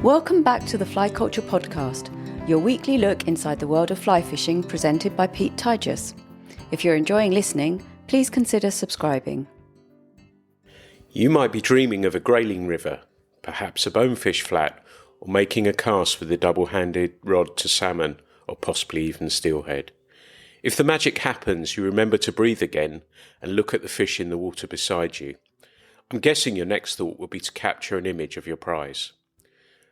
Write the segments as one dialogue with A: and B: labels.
A: Welcome back to the Fly Culture Podcast, your weekly look inside the world of fly fishing presented by Pete Tigers. If you're enjoying listening, please consider subscribing.
B: You might be dreaming of a grayling river, perhaps a bonefish flat, or making a cast with a double-handed rod to salmon, or possibly even steelhead. If the magic happens, you remember to breathe again and look at the fish in the water beside you. I'm guessing your next thought will be to capture an image of your prize.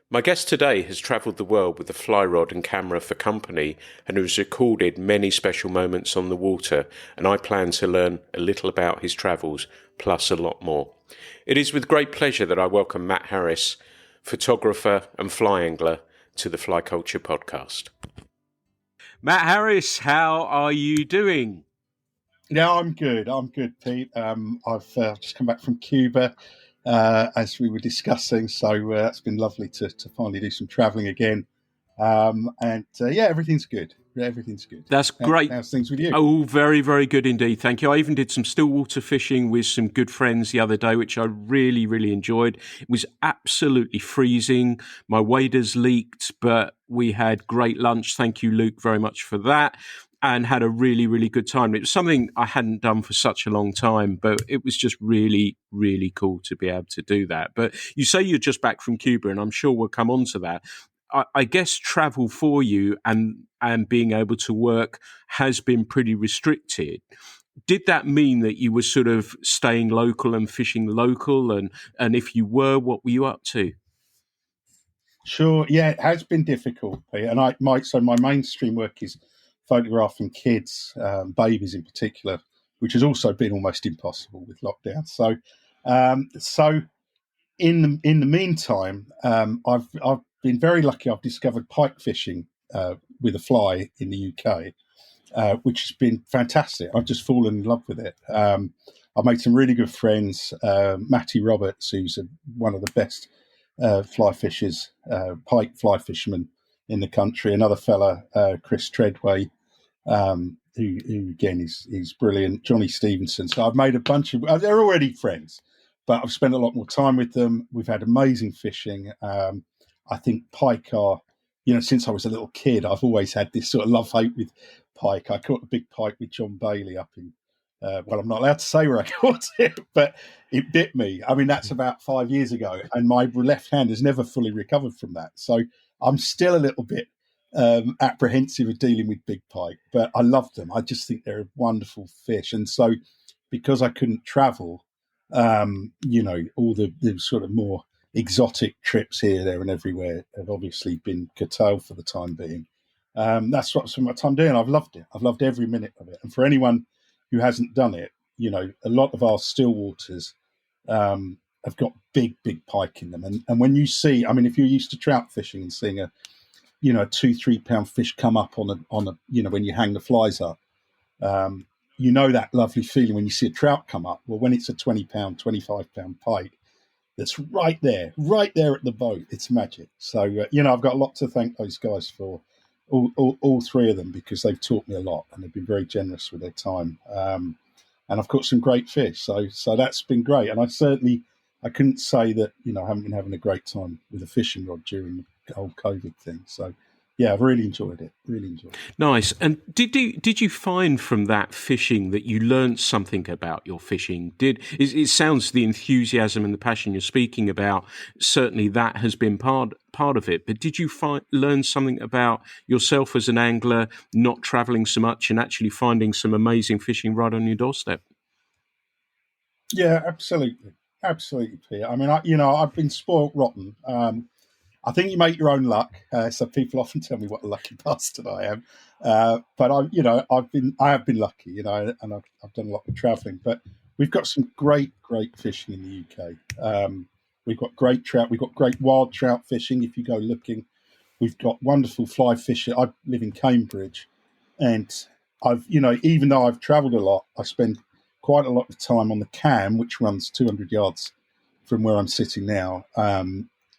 B: My guest today has travelled the world with a fly rod and camera for company and has recorded many special moments on the water, and I plan to learn a little about his travels, plus a lot more. It is with great pleasure that I welcome Matt Harris, photographer and fly angler, to the Fly Culture Podcast. Matt Harris, how are you doing?
C: Yeah, I'm good, Pete. I've just come back from Cuba, as we were discussing, so it's been lovely to finally do some travelling again. Everything's good. Everything's good.
B: That's great.
C: How's things with you?
B: Oh, very, very good indeed. Thank you. I even did some stillwater fishing with some good friends the other day, which I really, really enjoyed. It was absolutely freezing. My waders leaked, but we had great lunch. Thank you, Luke, very much for that. And had a really, really good time. It was something I hadn't done for such a long time, but it was just really, really cool to be able to do that. But you say you're just back from Cuba, and I'm sure we'll come on to that. I guess travel for you and being able to work has been pretty restricted. Did that mean that you were sort of staying local and fishing local? And if you were, what were you up to?
C: Sure. Yeah, it has been difficult, Pete. And my mainstream work is photographing kids, babies in particular, which has also been almost impossible with lockdown. So in the meantime, I've been very lucky. I've discovered pike fishing with a fly in the UK, which has been fantastic. I've just fallen in love with it. I've made some really good friends. Matty Roberts, who's one of the best fly fishers, pike fly fishermen in the country. Another fella, Chris Treadway, who again is brilliant. Johnny Stevenson. So I've made a bunch of. They're already friends, but I've spent a lot more time with them. We've had amazing fishing. I think pike are, since I was a little kid, I've always had this sort of love-hate with pike. I caught a big pike with John Bailey up in, I'm not allowed to say where I caught it, but it bit me. I mean, that's about 5 years ago, and my left hand has never fully recovered from that. So I'm still a little bit apprehensive of dealing with big pike, but I love them. I just think they're a wonderful fish. And so because I couldn't travel, all the sort of more exotic trips here, there and everywhere have obviously been curtailed for the time being. That's what I spent my time doing. I've loved it. I've loved every minute of it. And for anyone who hasn't done it, a lot of our still waters have got big pike in them. And when you see, I mean, if you're used to trout fishing and seeing a 2-3 pound fish come up on a when you hang the flies up, that lovely feeling when you see a trout come up. Well, when it's a 20 pound, 25 pound pike, that's right there at the boat. It's magic. So, I've got a lot to thank those guys for, all three of them, because they've taught me a lot and they've been very generous with their time. And I've caught some great fish. So that's been great. And I couldn't say that, I haven't been having a great time with a fishing rod during the whole COVID thing. So, yeah, I've really enjoyed it.
B: Nice. And did you find from that fishing that you learned something about your fishing? It sounds the enthusiasm and the passion you're speaking about, certainly that has been part of it. But did you learn something about yourself as an angler, not travelling so much and actually finding some amazing fishing right on your doorstep?
C: Yeah, absolutely, Peter. I mean, I've been spoilt rotten. I think you make your own luck. So people often tell me what a lucky bastard I am. But I have been lucky, and I've done a lot of travelling. But we've got some great fishing in the UK. We've got great trout. We've got great wild trout fishing. If you go looking, we've got wonderful fly fishing. I live in Cambridge, and even though I've travelled a lot, I spend quite a lot of time on the Cam, which runs 200 yards from where I'm sitting now.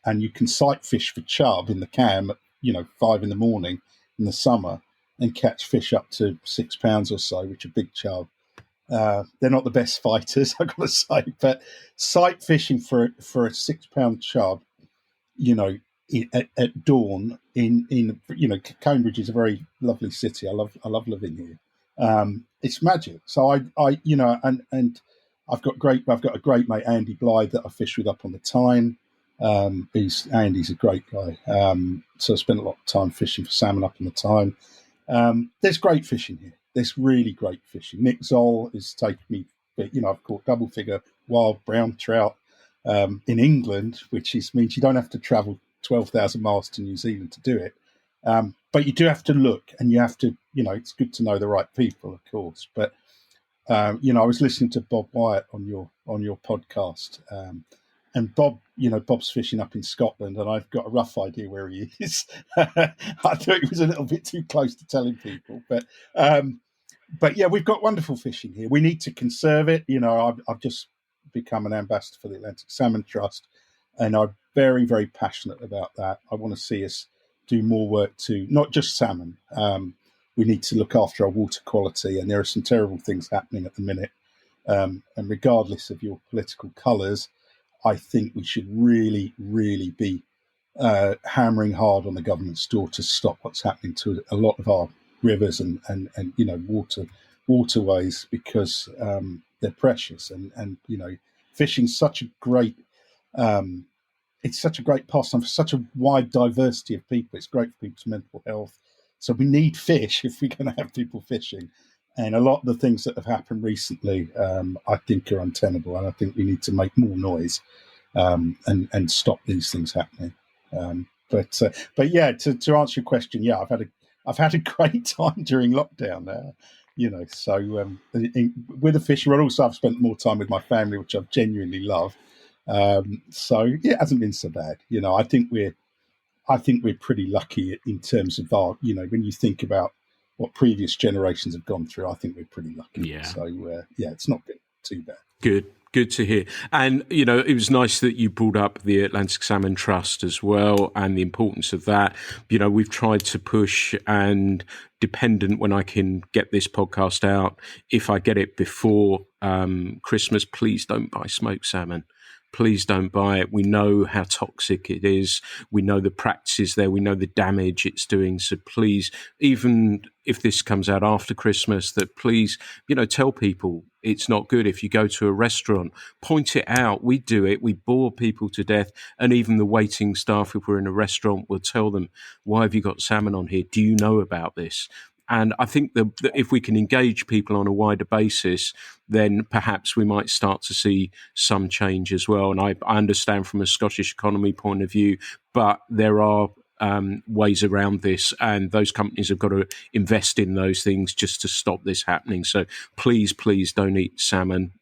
C: And you can sight fish for chub in the Cam at 5 in the morning in the summer and catch fish up to 6 pounds or so, which are big chub. They're not the best fighters, I've got to say, but sight fishing for a 6 pound chub, at dawn in Cambridge is a very lovely city. I love living here. It's magic. So I and I've got a great mate, Andy Blythe, that I fish with up on the Tyne. Andy's a great guy. So I spent a lot of time fishing for salmon up on the Tyne. There's great fishing here. There's really great fishing. Nick Zoll has taken me, I've caught double figure wild brown trout in England, which means you don't have to travel 12,000 miles to New Zealand to do it. But you do have to look, and you have to, it's good to know the right people, of course. But I was listening to Bob Wyatt on your podcast, and Bob's fishing up in Scotland, and I've got a rough idea where he is. I thought it was a little bit too close to telling people, but yeah, we've got wonderful fishing here. We need to conserve it. I've just become an ambassador for the Atlantic Salmon Trust, and I'm very, very passionate about that. I want to see us do more work to not just salmon. We need to look after our water quality, and there are some terrible things happening at the minute. And regardless of your political colours, I think we should really, really be hammering hard on the government's door to stop what's happening to a lot of our rivers and waterways, because they're precious, and fishing's such a great it's such a great pastime for such a wide diversity of people. It's great for people's mental health. So we need fish if we're going to have people fishing. And a lot of the things that have happened recently, I think, are untenable, and I think we need to make more noise and stop these things happening. But yeah, to answer your question, yeah, I've had a great time during lockdown. So with the fishing rod, also I've spent more time with my family, which I've genuinely loved. So yeah, it hasn't been so bad. I think we're pretty lucky in terms of our, when you think about what previous generations have gone through, I think we're pretty lucky.
B: Yeah.
C: So yeah, it's not been too bad.
B: Good to hear. And, it was nice that you brought up the Atlantic Salmon Trust as well, and the importance of that. We've tried to push, and dependent when I can get this podcast out, if I get it before Christmas, please don't buy smoked salmon. Please don't buy it. We know how toxic it is. We know the practices there. We know the damage it's doing. So please, even if this comes out after Christmas, that please, tell people it's not good. If you go to a restaurant, point it out. We do it. We bore people to death. And even the waiting staff, if we're in a restaurant, will tell them, why have you got salmon on here? Do you know about this? And I think that if we can engage people on a wider basis, then perhaps we might start to see some change as well. And I understand from a Scottish economy point of view, but there are ways around this, and those companies have got to invest in those things just to stop this happening. So please don't eat salmon.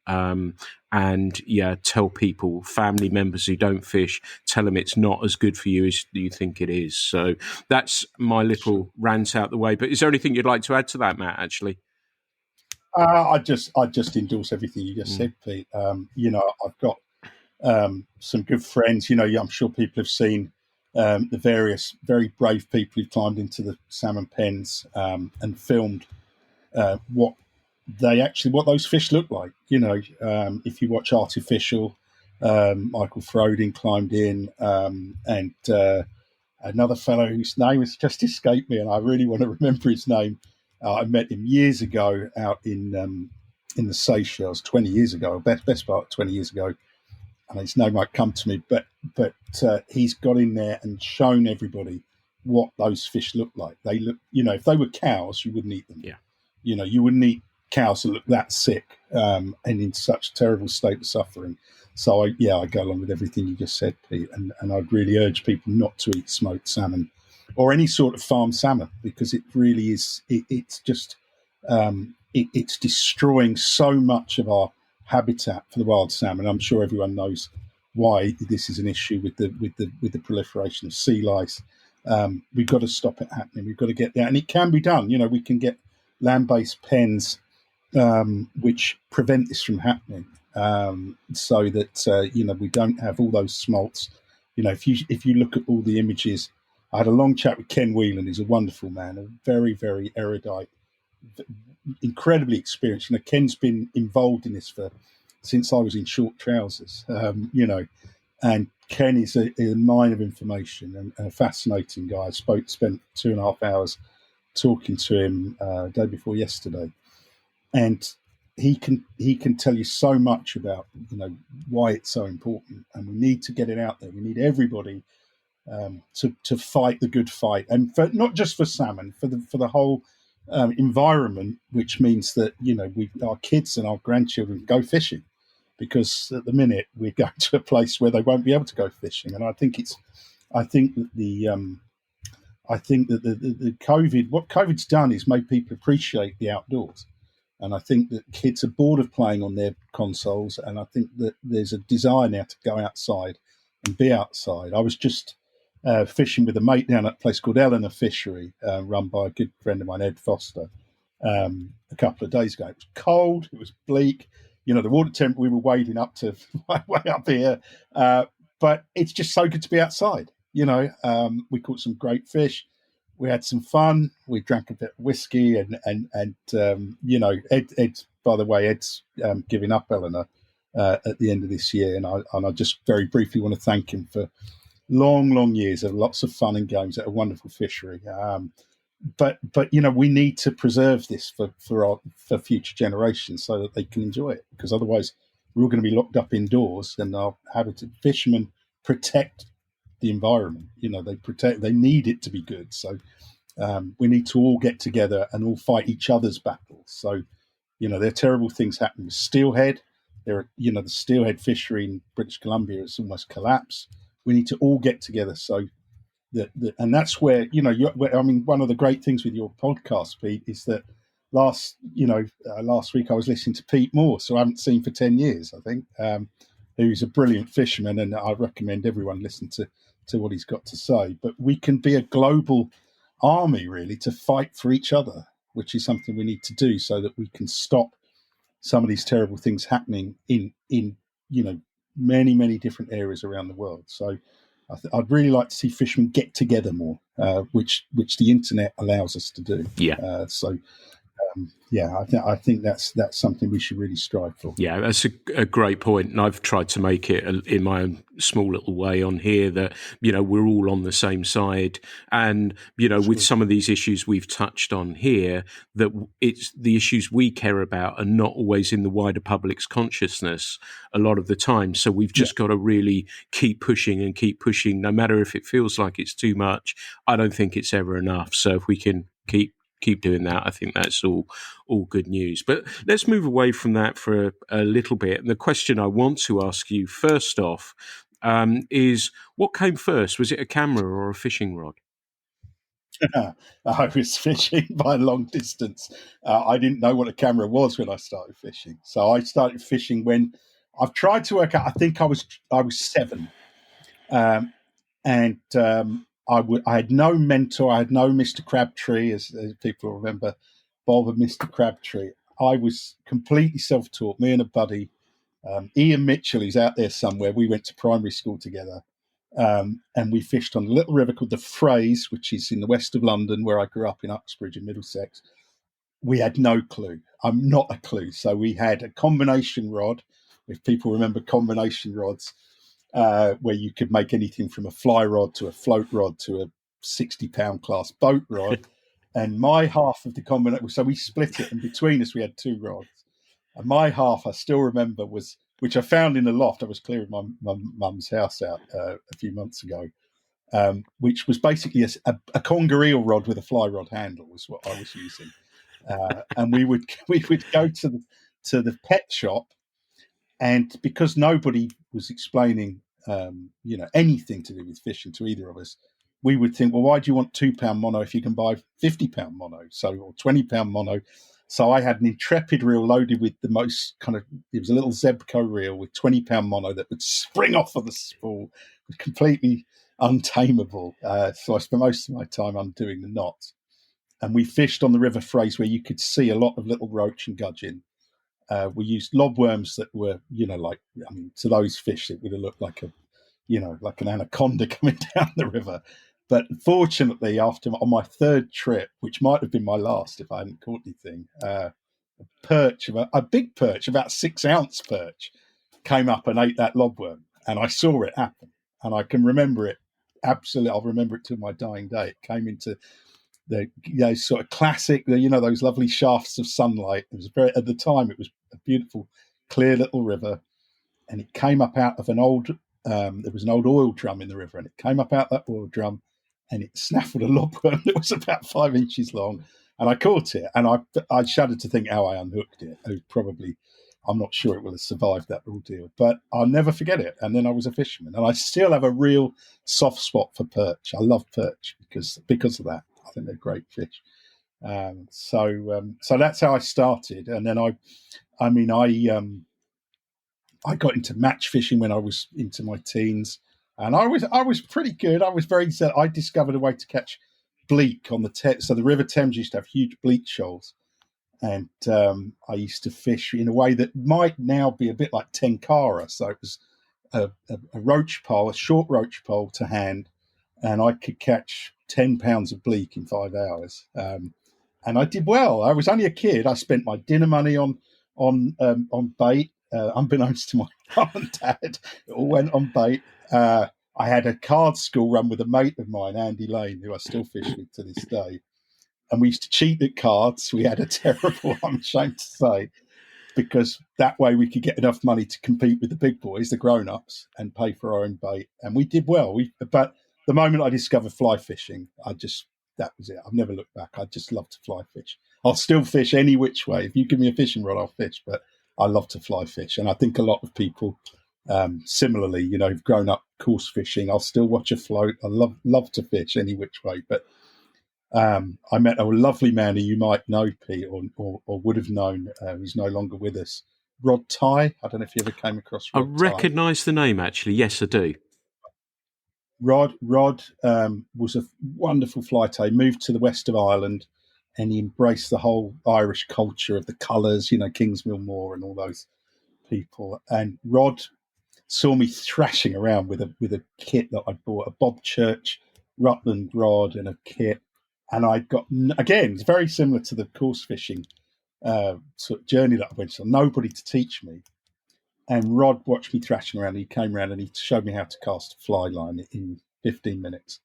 B: And yeah, tell people, family members who don't fish, tell them it's not as good for you as you think it is. So that's my little rant out the way. But is there anything you'd like to add to that, Matt, actually?
C: I just endorse everything you just said, Pete. I've got some good friends. I'm sure people have seen the various very brave people who've climbed into the salmon pens and filmed what those fish look like. If you watch Artificial, Michael Frodin climbed in, and another fellow whose name has just escaped me, and I really want to remember his name. I met him years ago out in the Seychelles, 20 years ago, best part 20 years ago, and his name might come to me, but he's got in there and shown everybody what those fish look like. They look, if they were cows, you wouldn't eat them.
B: Yeah.
C: You wouldn't eat cows that look that sick and in such a terrible state of suffering. So I go along with everything you just said, Pete, and I'd really urge people not to eat smoked salmon or any sort of farm salmon, because it really is. It's just it's destroying so much of our habitat for the wild salmon. I'm sure everyone knows why this is an issue with the proliferation of sea lice. We've got to stop it happening. We've got to get there, and it can be done. We can get land-based pens which prevent this from happening, so that we don't have all those smolts. If you look at all the images, I had a long chat with Ken Whelan. He's a wonderful man, a very, very erudite, incredibly experienced. Ken's been involved in this since I was in short trousers. And Ken is a mine of information and a fascinating guy. I spent 2.5 hours talking to him day before yesterday, and he can tell you so much about why it's so important, and we need to get it out there. We need everybody to fight the good fight, and for not just for salmon, for the whole environment, which means that our kids and our grandchildren go fishing, because at the minute we're going to a place where they won't be able to go fishing. And I think that the COVID, what COVID's done is made people appreciate the outdoors. And I think that kids are bored of playing on their consoles, and I think that there's a desire now to go outside and be outside. I was just fishing with a mate down at a place called Eleanor Fishery, run by a good friend of mine, Ed Foster, a couple of days ago. It was cold, it was bleak. The water temp we were wading up to way up here, but it's just so good to be outside. We caught some great fish. We had some fun. We drank a bit of whiskey, and Ed's, by the way, Ed's giving up Eleanor at the end of this year, and I just very briefly want to thank him for long years of lots of fun and games at a wonderful fishery. But we need to preserve this for future generations so that they can enjoy it, because otherwise we're all going to be locked up indoors, and our habitat fishermen protect the environment. They need it to be good. So we need to all get together and all fight each other's battles. So there are terrible things happening with steelhead. The steelhead fishery in British Columbia has almost collapsed. We need to all get together. So and that's where one of the great things with your podcast, Pete, is that last week I was listening to Pete Morse, who I haven't seen for 10 years, I think, who's a brilliant fisherman, and I recommend everyone listen to what he's got to say. But we can be a global army, really, to fight for each other, which is something we need to do so that we can stop some of these terrible things happening in many different areas around the world. So I'd really like to see fishermen get together more, which the internet allows us to do.
B: Yeah.
C: I think that's something we should really strive for.
B: Yeah, that's a great point, and I've tried to make it in my own small little way on here that we're all on the same side, and with some of these issues we've touched on here, that it's the issues we care about are not always in the wider public's consciousness a lot of the time. So we've just got to really keep pushing, no matter if it feels like it's too much. I don't think it's ever enough. So if we can keep doing that, I think that's all good news. But let's move away from that for a little bit. And the question I want to ask you first off is, what came first? Was it a camera or a fishing rod?
C: I was fishing by a long distance. I didn't know what a camera was when I started fishing. So I started fishing when I've tried to work out, I think I was 7. I had no mentor. I had no Mr. Crabtree, as people remember, Bob and Mr. Crabtree. I was completely self-taught. Me and a buddy, Ian Mitchell, he's out there somewhere. We went to primary school together, and we fished on a little river called the Frays, which is in the west of London, where I grew up in Uxbridge in Middlesex. We had no clue. I'm not a clue. So we had a combination rod, if people remember combination rods, where you could make anything from a fly rod to a float rod to a 60-pound class boat rod. And my half of the combination, so we split it, and between us we had 2 rods. And my half, I still remember, was, which I found in the loft. I was clearing my mum's house out a few months ago, which was basically a conger eel rod with a fly rod handle was what I was using. And we would go to the pet shop, and because nobody was explaining anything to do with fishing to either of us, we would think, well, why do you want £2 mono if you can buy £50 mono, or £20 mono? So I had an Intrepid reel loaded with the most it was a little Zebco reel with £20 mono that would spring off of the spool. It was completely untamable. So I spent most of my time undoing the knots. And we fished on the River Frays, where you could see a lot of little roach and gudgeon. We used lobworms that were, to those fish, it would have looked like an anaconda coming down the river. But fortunately, on my 3rd trip, which might have been my last if I hadn't caught anything, a big perch, about 6-ounce perch, came up and ate that lobworm. and I saw it happen, and I can remember it absolutely. I'll remember it till my dying day. It came into the sort of classic, those lovely shafts of sunlight. It was at the time it was a beautiful, clear little river, and it came up out of an old. There was an old oil drum in the river, and it came up out that oil drum, and it snaffled a lobworm that was about 5 inches long, and I caught it, and I shuddered to think how I unhooked it. It was probably, I'm not sure it will have survived that ordeal, but I'll never forget it. And then I was a fisherman, and I still have a real soft spot for perch. I love perch because of that. I think they're great fish. So that's how I started, and then I got into match fishing when I was into my teens, and I was pretty good. I was very. I discovered a way to catch bleak on the Thames. So the River Thames used to have huge bleak shoals, and I used to fish in a way that might now be a bit like tenkara. So it was a roach pole, a short roach pole to hand, and I could catch 10 pounds of bleak in 5 hours. And I did well. I was only a kid. I spent my dinner money on bait, unbeknownst to my mum and dad. It all went on bait. I had a card school run with a mate of mine, Andy Lane, who I still fish with to this day. And we used to cheat at cards. We had a terrible, I'm ashamed to say, because that way we could get enough money to compete with the big boys, the grown-ups, and pay for our own bait. And we did well. But the moment I discovered fly fishing, that was it. I've never looked back. I just love to fly fish. I'll still fish any which way. If you give me a fishing rod, I'll fish. But I love to fly fish. And I think a lot of people, similarly, have grown up course fishing. I'll still watch a float. I love to fish any which way. But I met a lovely man who you might know, Pete, or would have known, who's no longer with us, Rod Tye. I don't know if you ever came across Rod
B: I recognise the name, actually. Yes, I do.
C: Rod was a wonderful flyter. He moved to the west of Ireland, and he embraced the whole Irish culture of the colours, Kingsmill Moor and all those people. And Rod saw me thrashing around with a kit that I bought, a Bob Church Rutland rod and a kit. And I got, again, it's very similar to the course fishing sort of journey that I went on. Nobody to teach me. And Rod watched me thrashing around. He came around and he showed me how to cast a fly line in 15 minutes.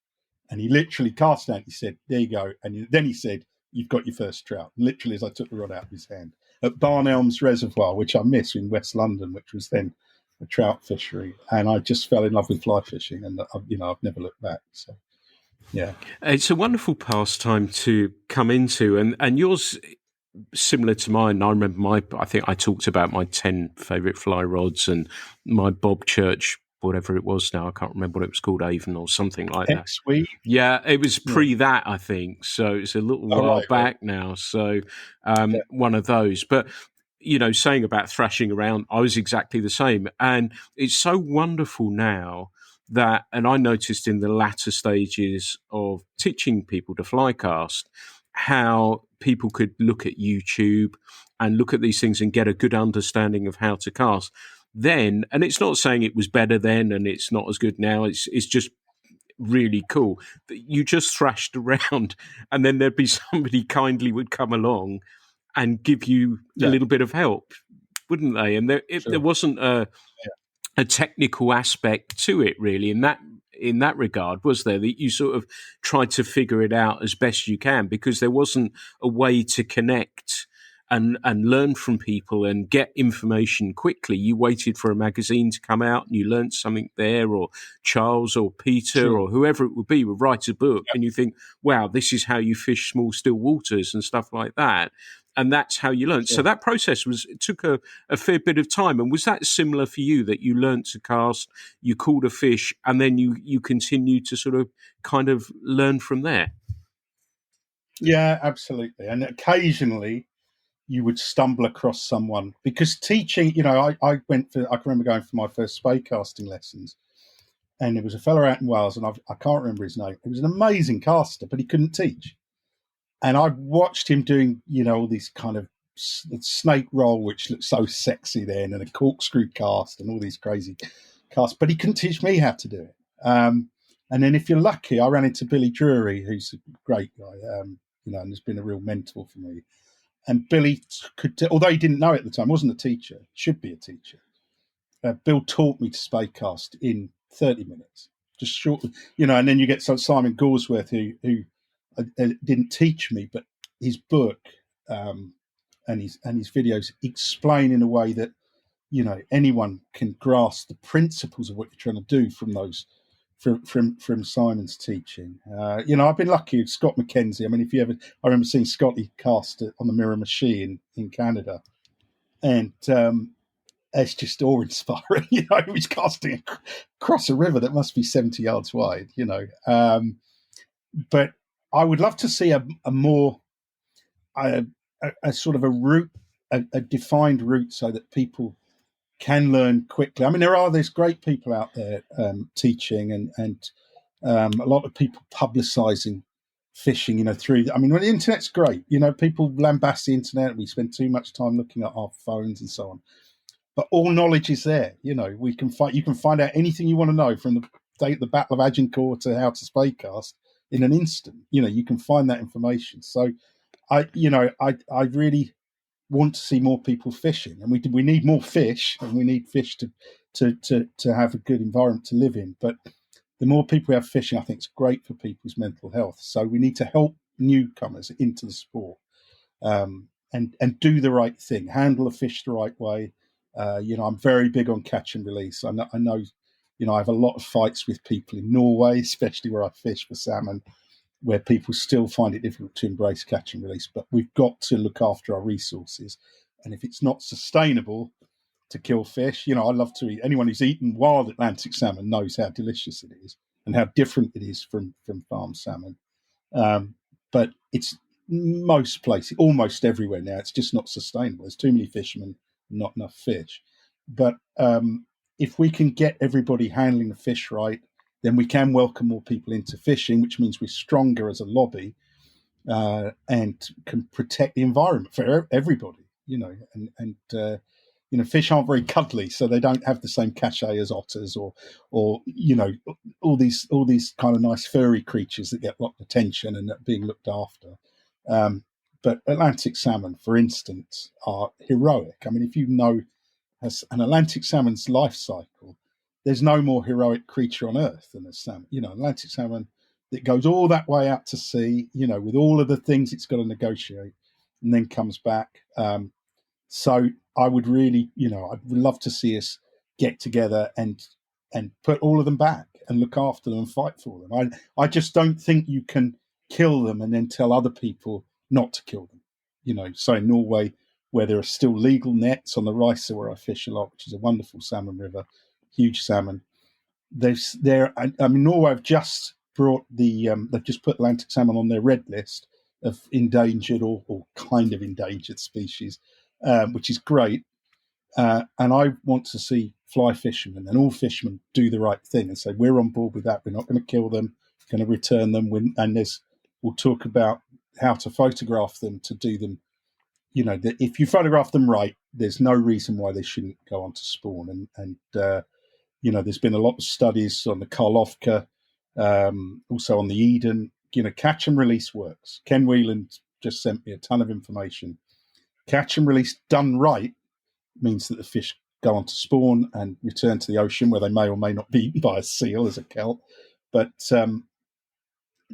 C: And he literally cast it out. He said, "There you go." And then he said, "You've got your first trout." Literally, as I took the rod out of his hand at Barn Elms Reservoir, which I miss in West London, which was then a trout fishery. And I just fell in love with fly fishing, and I've never looked back. So, yeah,
B: it's a wonderful pastime to come into, and yours, similar to mine. I remember I think I talked about my 10 favourite fly rods and my Bob Church, whatever it was now. I can't remember what it was called, Avon or something like that.
C: X-Weed.
B: Yeah, it was pre that, I think. So it's a little while back now. So one of those. But, saying about thrashing around, I was exactly the same. And it's so wonderful now that, and I noticed in the latter stages of teaching people to fly cast, how people could look at YouTube and look at these things and get a good understanding of how to cast then. And it's not saying it was better then and it's not as good now. It's just really cool that you just thrashed around and then there'd be somebody kindly would come along and give you a little bit of help, wouldn't they? And there wasn't a technical aspect to it really in that regard, was there, that you sort of tried to figure it out as best you can because there wasn't a way to connect and learn from people and get information quickly. You waited for a magazine to come out and you learned something there, or Charles or Peter or whoever it would be would write a book and you think, wow, this is how you fish small still waters and stuff like that. And that's how you learned. So that process took a fair bit of time. And was that similar for you, that you learned to cast, you caught a fish, and then you continued to sort of kind of learn from there?
C: Yeah, absolutely. And occasionally you would stumble across someone, because teaching, I can remember going for my first spey casting lessons, and there was a fellow out in Wales, and I can't remember his name. He was an amazing caster, but he couldn't teach. And I watched him doing, all these kind of snake roll, which looked so sexy then, and a corkscrew cast and all these crazy casts, but he couldn't teach me how to do it. And then if you're lucky, I ran into Billy Drury, who's a great guy, and has been a real mentor for me. And Billy although he didn't know it at the time, wasn't a teacher, should be a teacher. Bill taught me to spaycast in 30 minutes, just short, and then you get Simon Gorsworth who didn't teach me, but his book and his videos explain in a way that anyone can grasp the principles of what you're trying to do from those from Simon's teaching. I've been lucky with Scott McKenzie. I mean, I remember seeing Scotty cast on the Mirror Machine in Canada, and it's just awe-inspiring. He's casting across a river that must be 70 yards wide. But I would love to see a more a sort of a route, a defined route, so that people can learn quickly. I mean, there's great people out there teaching and a lot of people publicising fishing, through. I mean, the internet's great. People lambast the internet. We spend too much time looking at our phones and so on. But all knowledge is there. You can find out anything you want to know from the Battle of Agincourt to how to spaycast in an instant. You can find that information. So I really want to see more people fishing, and we need more fish, and we need fish to have a good environment to live in. But the more people we have fishing, I think it's great for people's mental health. So we need to help newcomers into the sport, and do the right thing, handle a fish the right way. I'm very big on catch and release. I know, I have a lot of fights with people in Norway, especially where I fish for salmon, where people still find it difficult to embrace catch and release. But we've got to look after our resources. And if it's not sustainable to kill fish, I love to eat. Anyone who's eaten wild Atlantic salmon knows how delicious it is and how different it is from farm salmon. But it's most places, almost everywhere now, it's just not sustainable. There's too many fishermen, not enough fish. But if we can get everybody handling the fish right, then we can welcome more people into fishing, which means we're stronger as a lobby and can protect the environment for everybody. Fish aren't very cuddly, so they don't have the same cachet as otters or all these kind of nice furry creatures that get a lot of attention and that are being looked after. But Atlantic salmon, for instance, are heroic. I mean, if you know an Atlantic salmon's life cycle, there's no more heroic creature on earth than a salmon. Atlantic salmon that goes all that way out to sea, with all of the things it's got to negotiate, and then comes back. So I would really, I'd love to see us get together and put all of them back and look after them and fight for them. I just don't think you can kill them and then tell other people not to kill them. So in Norway, where there are still legal nets on the Rice, where I fish a lot, which is a wonderful salmon river, huge salmon. Norway have just brought they've just put Atlantic salmon on their red list of endangered or kind of endangered species, which is great. And I want to see fly fishermen and all fishermen do the right thing and say, we're on board with that. We're not going to kill them, going to return them. We'll talk about how to photograph them to do them. If you photograph them right, there's no reason why they shouldn't go on to spawn. And there's been a lot of studies on the Karlovka, also on the Eden. Catch and release works. Ken Whelan just sent me a ton of information. Catch and release done right means that the fish go on to spawn and return to the ocean, where they may or may not be eaten by a seal as a kelp. But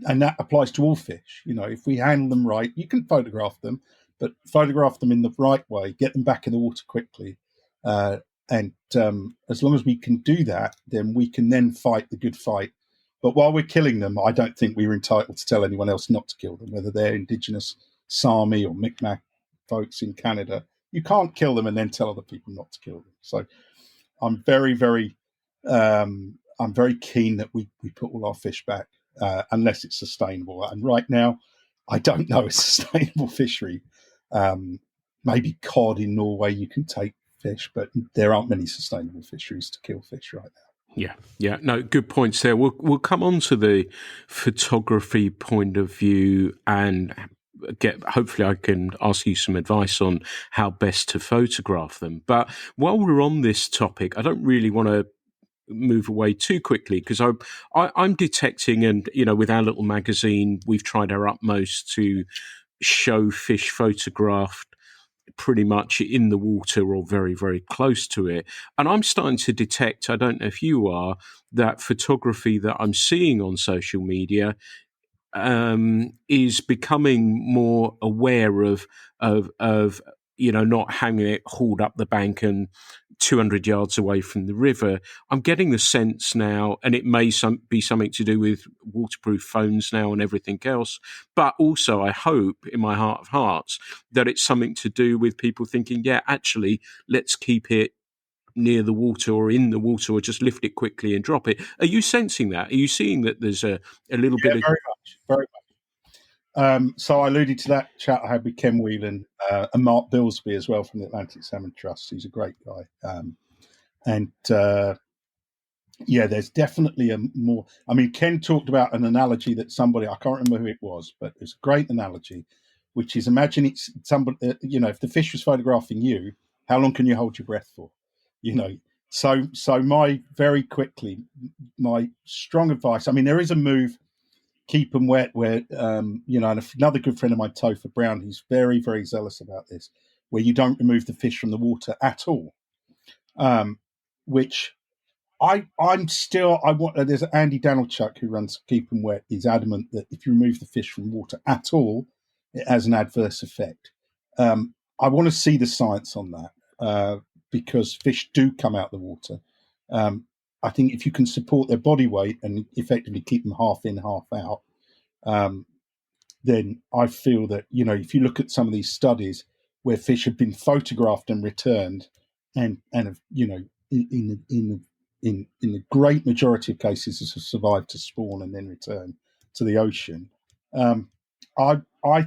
C: and that applies to all fish. If we handle them right, you can photograph them, but photograph them in the right way, get them back in the water quickly. And as long as we can do that, then we can then fight the good fight. But while we're killing them, I don't think we're entitled to tell anyone else not to kill them, whether they're Indigenous Sami or Mi'kmaq folks in Canada. You can't kill them and then tell other people not to kill them. So I'm very, very keen that we put all our fish back, unless it's sustainable. And right now, I don't know a sustainable fishery. Maybe cod in Norway you can take fish, but there aren't many sustainable fisheries to kill fish right now.
B: Yeah. No, good points there. We'll come on to the photography point of view and hopefully I can ask you some advice on how best to photograph them. But while we're on this topic, I don't really want to move away too quickly, because I'm detecting, and with our little magazine, we've tried our utmost to show fish photographed pretty much in the water or very, very close to it. And I'm starting to detect, I don't know if you are, that photography that I'm seeing on social media is becoming more aware of not hanging it hauled up the bank and 200 yards away from the river. I'm getting the sense now, and it may be something to do with waterproof phones now and everything else, but also I hope in my heart of hearts that it's something to do with people thinking, yeah, actually, let's keep it near the water or in the water or just lift it quickly and drop it. Are you sensing that? Are you seeing that there's a little bit of...
C: Very much, very much. So I alluded to that chat I had with Ken Whelan and Mark Bilsby as well from the Atlantic Salmon Trust. He's a great guy. There's definitely a more... I mean, Ken talked about an analogy that somebody, I can't remember who it was, but it's a great analogy, which is imagine it's somebody, if the fish was photographing you, how long can you hold your breath for? So my strong advice, I mean, there is a move, keep them wet, where and another good friend of mine, Topher Brown, he's very, very zealous about this, where you don't remove the fish from the water at all. Which there's Andy Danilchuk who runs Keep 'em Wet. He's adamant that if you remove the fish from water at all, it has an adverse effect. I want to see the science on that because fish do come out the water. I think if you can support their body weight and effectively keep them half in, half out, then I feel that, if you look at some of these studies where fish have been photographed and returned and have, in the great majority of cases have survived to spawn and then return to the ocean, I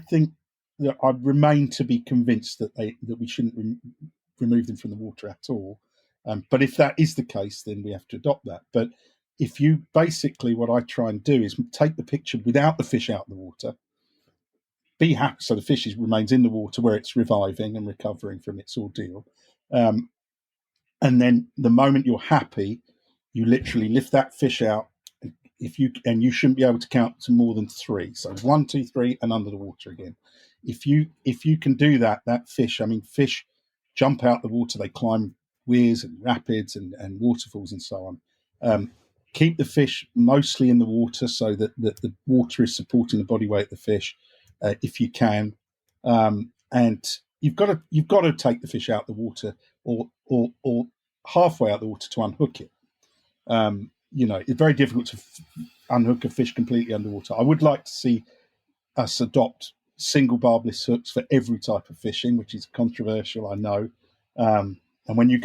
C: think that I remain to be convinced that we shouldn't remove them from the water at all. But if that is the case, then we have to adopt that. But if you basically, what I try and do is take the picture without the fish out of the water, be happy, so the fish remains in the water where it's reviving and recovering from its ordeal. And then the moment you're happy, you literally lift that fish out. You shouldn't be able to count to more than 3. So 1, 2, 3, and under the water again. If you can do that fish, fish jump out the water, they climb weirs and rapids and waterfalls and so on. Keep the fish mostly in the water so that the water is supporting the body weight of the fish, if you can. And you've got to take the fish out the water or halfway out the water to unhook it. It's very difficult to unhook a fish completely underwater. I would like to see us adopt single barbless hooks for every type of fishing, which is controversial, I know. And when you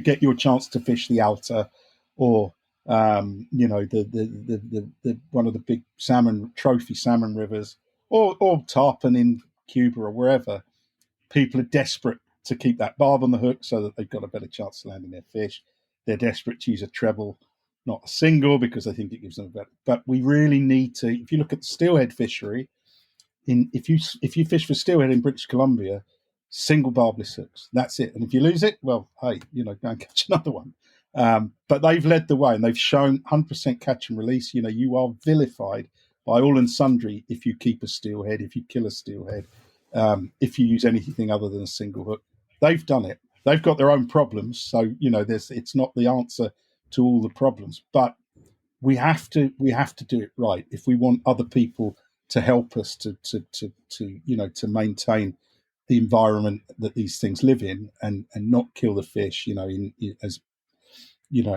C: get your chance to fish the Alta or the one of the big trophy salmon rivers, or tarpon in Cuba or wherever, people are desperate to keep that barb on the hook so that they've got a better chance of landing their fish. They're desperate to use a treble, not a single, because they think it gives them a better. But we really need to. If you look at the steelhead fishery, if you fish for steelhead in British Columbia, single barbless hooks. That's it. And if you lose it, well, hey, go and catch another one. But they've led the way and they've shown 100% catch and release. You are vilified by all and sundry if you keep a steelhead, if you kill a steelhead, if you use anything other than a single hook. They've done it. They've got their own problems. So, it's not the answer to all the problems, but we have to do it right if we want other people to help us to maintain the environment that these things live in and not kill the fish,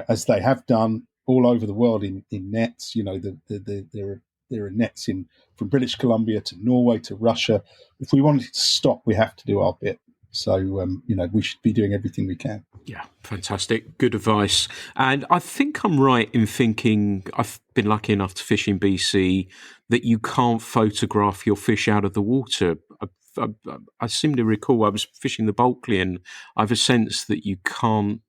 C: as they have done all over the world in nets. There are nets from British Columbia to Norway to Russia. If we wanted to stop, we have to do our bit. So, we should be doing everything we can.
B: Yeah, fantastic. Good advice. And I think I'm right in thinking, I've been lucky enough to fish in BC, that you can't photograph your fish out of the water. I seem to recall I was fishing the Bulkley and I have a sense that you can't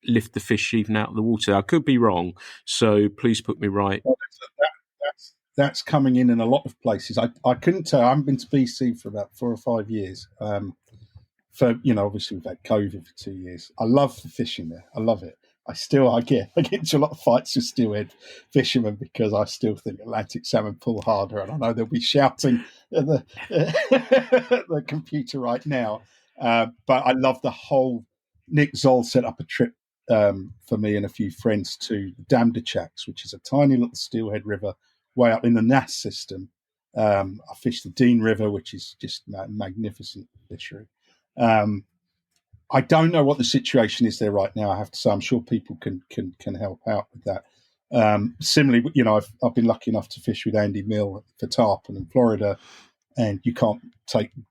B: lift the fish even out of the water. I could be wrong, so please put me right.
C: Well, that's coming in a lot of places. I couldn't tell. I haven't been to BC for about 4 or 5 years. Obviously we've had COVID for 2 years. I love fishing there. I love it. I get into a lot of fights with steelhead fishermen because I still think Atlantic salmon pull harder, and I know they'll be shouting at the computer right now. But I love the whole. Nick Zoll set up a trip for me and a few friends to Damderchaks, which is a tiny little steelhead river way up in the Nass system. I fished the Dean River, which is just a magnificent fishery. I don't know what the situation is there right now. I have to say, I'm sure people can help out with that. Similarly, I've been lucky enough to fish with Andy Mill for tarpon in Florida, and you can't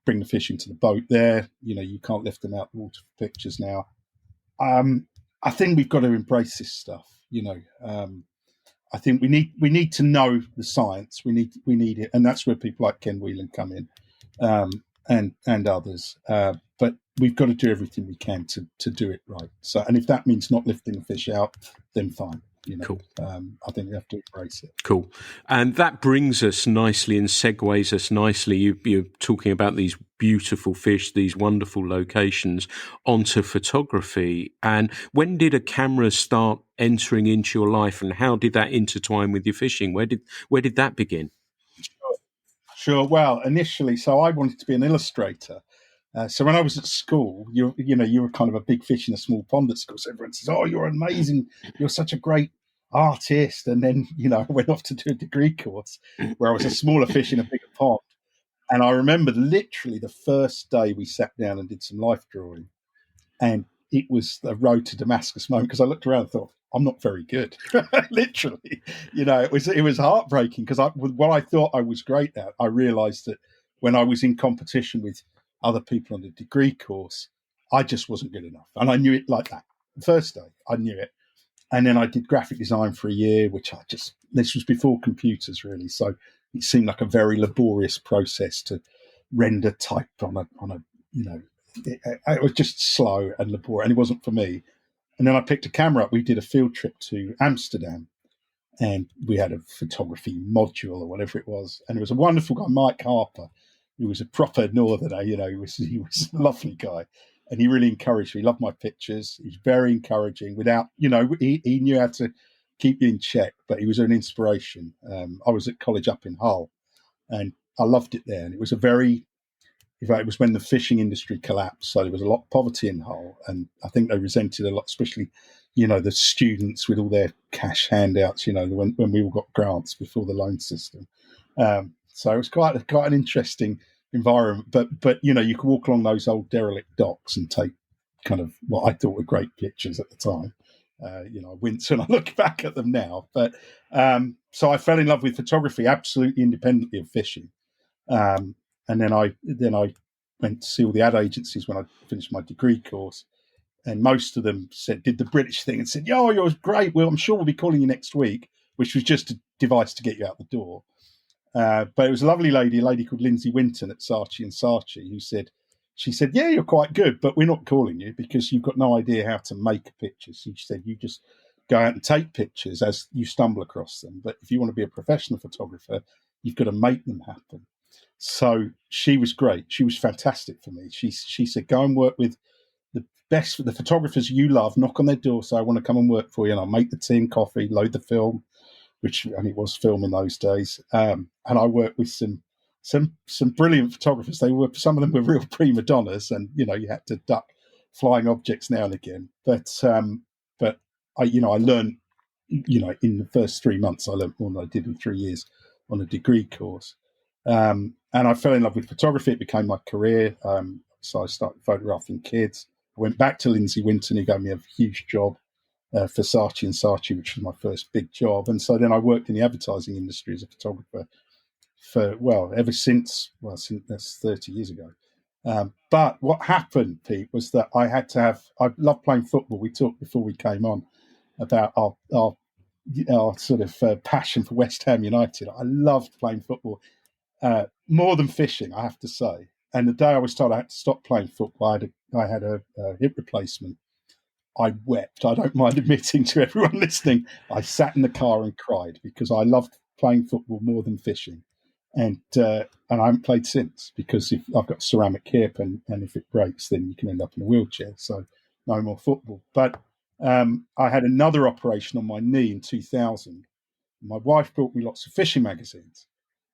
C: bring the fish into the boat there. You can't lift them out the water for pictures now. I think we've got to embrace this stuff. I think we need to know the science. We need it, and that's where people like Ken Whelan come in, and others. But we've got to do everything we can to do it right. So, and if that means not lifting the fish out, then fine.
B: Cool.
C: I think we have to embrace it.
B: Cool. And that brings us nicely and segues us nicely. You're talking about these beautiful fish, these wonderful locations, onto photography. And when did a camera start entering into your life, and how did that intertwine with your fishing? Where did that begin?
C: Sure. Well, initially, so I wanted to be an illustrator. So when I was at school, you were kind of a big fish in a small pond at school. So everyone says, "Oh, you're amazing! You're such a great artist." And then I went off to do a degree course where I was a smaller fish in a bigger pond. And I remember literally the first day we sat down and did some life drawing, and it was a road to Damascus moment, because I looked around and thought, I'm not very good. Literally, it was heartbreaking, because what I thought I was great at, I realised that when I was in competition with other people on the degree course, I just wasn't good enough, and I knew it like that. The first day, I knew it, and then I did graphic design for a year, which this was before computers really, so it seemed like a very laborious process to render type on a it was just slow and laborious, and it wasn't for me. And then I picked a camera up. We did a field trip to Amsterdam, and we had a photography module or whatever it was. And it was a wonderful guy, Mike Harper, who was a proper northerner. He was a lovely guy, and he really encouraged me. He loved my pictures. He was very encouraging. Without, he knew how to keep you in check, but he was an inspiration. I was at college up in Hull, and I loved it there. And it was in fact, it was when the fishing industry collapsed, so there was a lot of poverty in Hull, and I think they resented a lot, especially, the students with all their cash handouts, when we all got grants before the loan system. So it was quite an interesting environment. But you could walk along those old derelict docks and take kind of what I thought were great pictures at the time. I wince when I look back at them now. But so I fell in love with photography absolutely independently of fishing. And then I went to see all the ad agencies when I finished my degree course, and most of them did the British thing and said, "Yo, you're great. Well, I'm sure we'll be calling you next week," which was just a device to get you out the door. But it was a lovely lady, a lady called Lindsay Winton at Saatchi and Saatchi, who said, "Yeah, you're quite good, but we're not calling you because you've got no idea how to make a picture." So she said, "You just go out and take pictures as you stumble across them. But if you want to be a professional photographer, you've got to make them happen." So she was great. She was fantastic for me. She said, "Go and work with the best, the photographers you love. Knock on their door, say I want to come and work for you, and I'll make the tea and coffee, load the film," which it was film in those days. And I worked with some brilliant photographers. Some of them were real prima donnas, and you had to duck flying objects now and again. But I learned, in the first 3 months, I learned more than I did in 3 years on a degree course. And I fell in love with photography. It became my career. So I started photographing kids. I went back to Lindsay Winton, who gave me a huge job for Saatchi and Saatchi, which was my first big job. And so then I worked in the advertising industry as a photographer ever since that's 30 years ago. But what happened, Pete, was that I love playing football. We talked before we came on about our sort of passion for West Ham United. I loved playing football. More than fishing, I have to say. And the day I was told I had to stop playing football, I had a hip replacement. I wept. I don't mind admitting to everyone listening. I sat in the car and cried because I loved playing football more than fishing. And I haven't played since because if I've got ceramic hip and if it breaks, then you can end up in a wheelchair. So no more football. But I had another operation on my knee in 2000. My wife brought me lots of fishing magazines.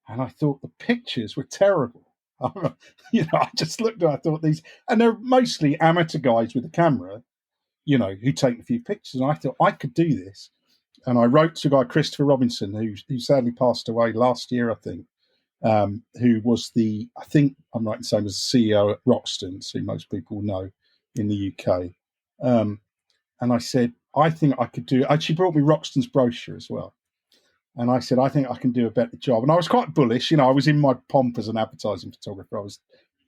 C: And I thought the pictures were terrible. I just looked and I thought these, and they're mostly amateur guys with a camera, who take a few pictures. And I thought I could do this. And I wrote to a guy, Christopher Robinson, who sadly passed away last year, I think, who was I think I'm right in saying, was the CEO at Roxton's, who most people know in the UK. And I said, I think I could do. She brought me Roxton's brochure as well. And I said, I think I can do a better job. And I was quite bullish. I was in my pomp as an advertising photographer. I was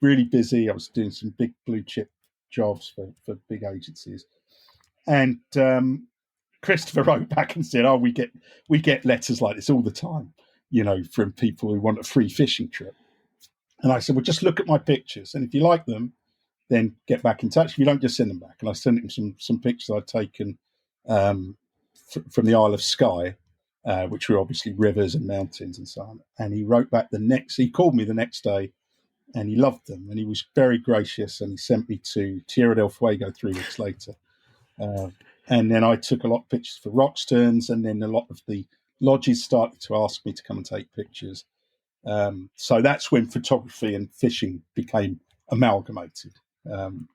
C: really busy. I was doing some big blue chip jobs for big agencies. And Christopher wrote back and said, "Oh, we get letters like this all the time, from people who want a free fishing trip." And I said, "Well, just look at my pictures, and if you like them, then get back in touch. If you don't, just send them back." And I sent him some pictures I'd taken from the Isle of Skye, which were obviously rivers and mountains and so on. And he wrote back he called me the next day, and he loved them, and he was very gracious, and he sent me to Tierra del Fuego 3 weeks later. And then I took a lot of pictures for Roxton's, and then a lot of the lodges started to ask me to come and take pictures. So that's when photography and fishing became amalgamated. And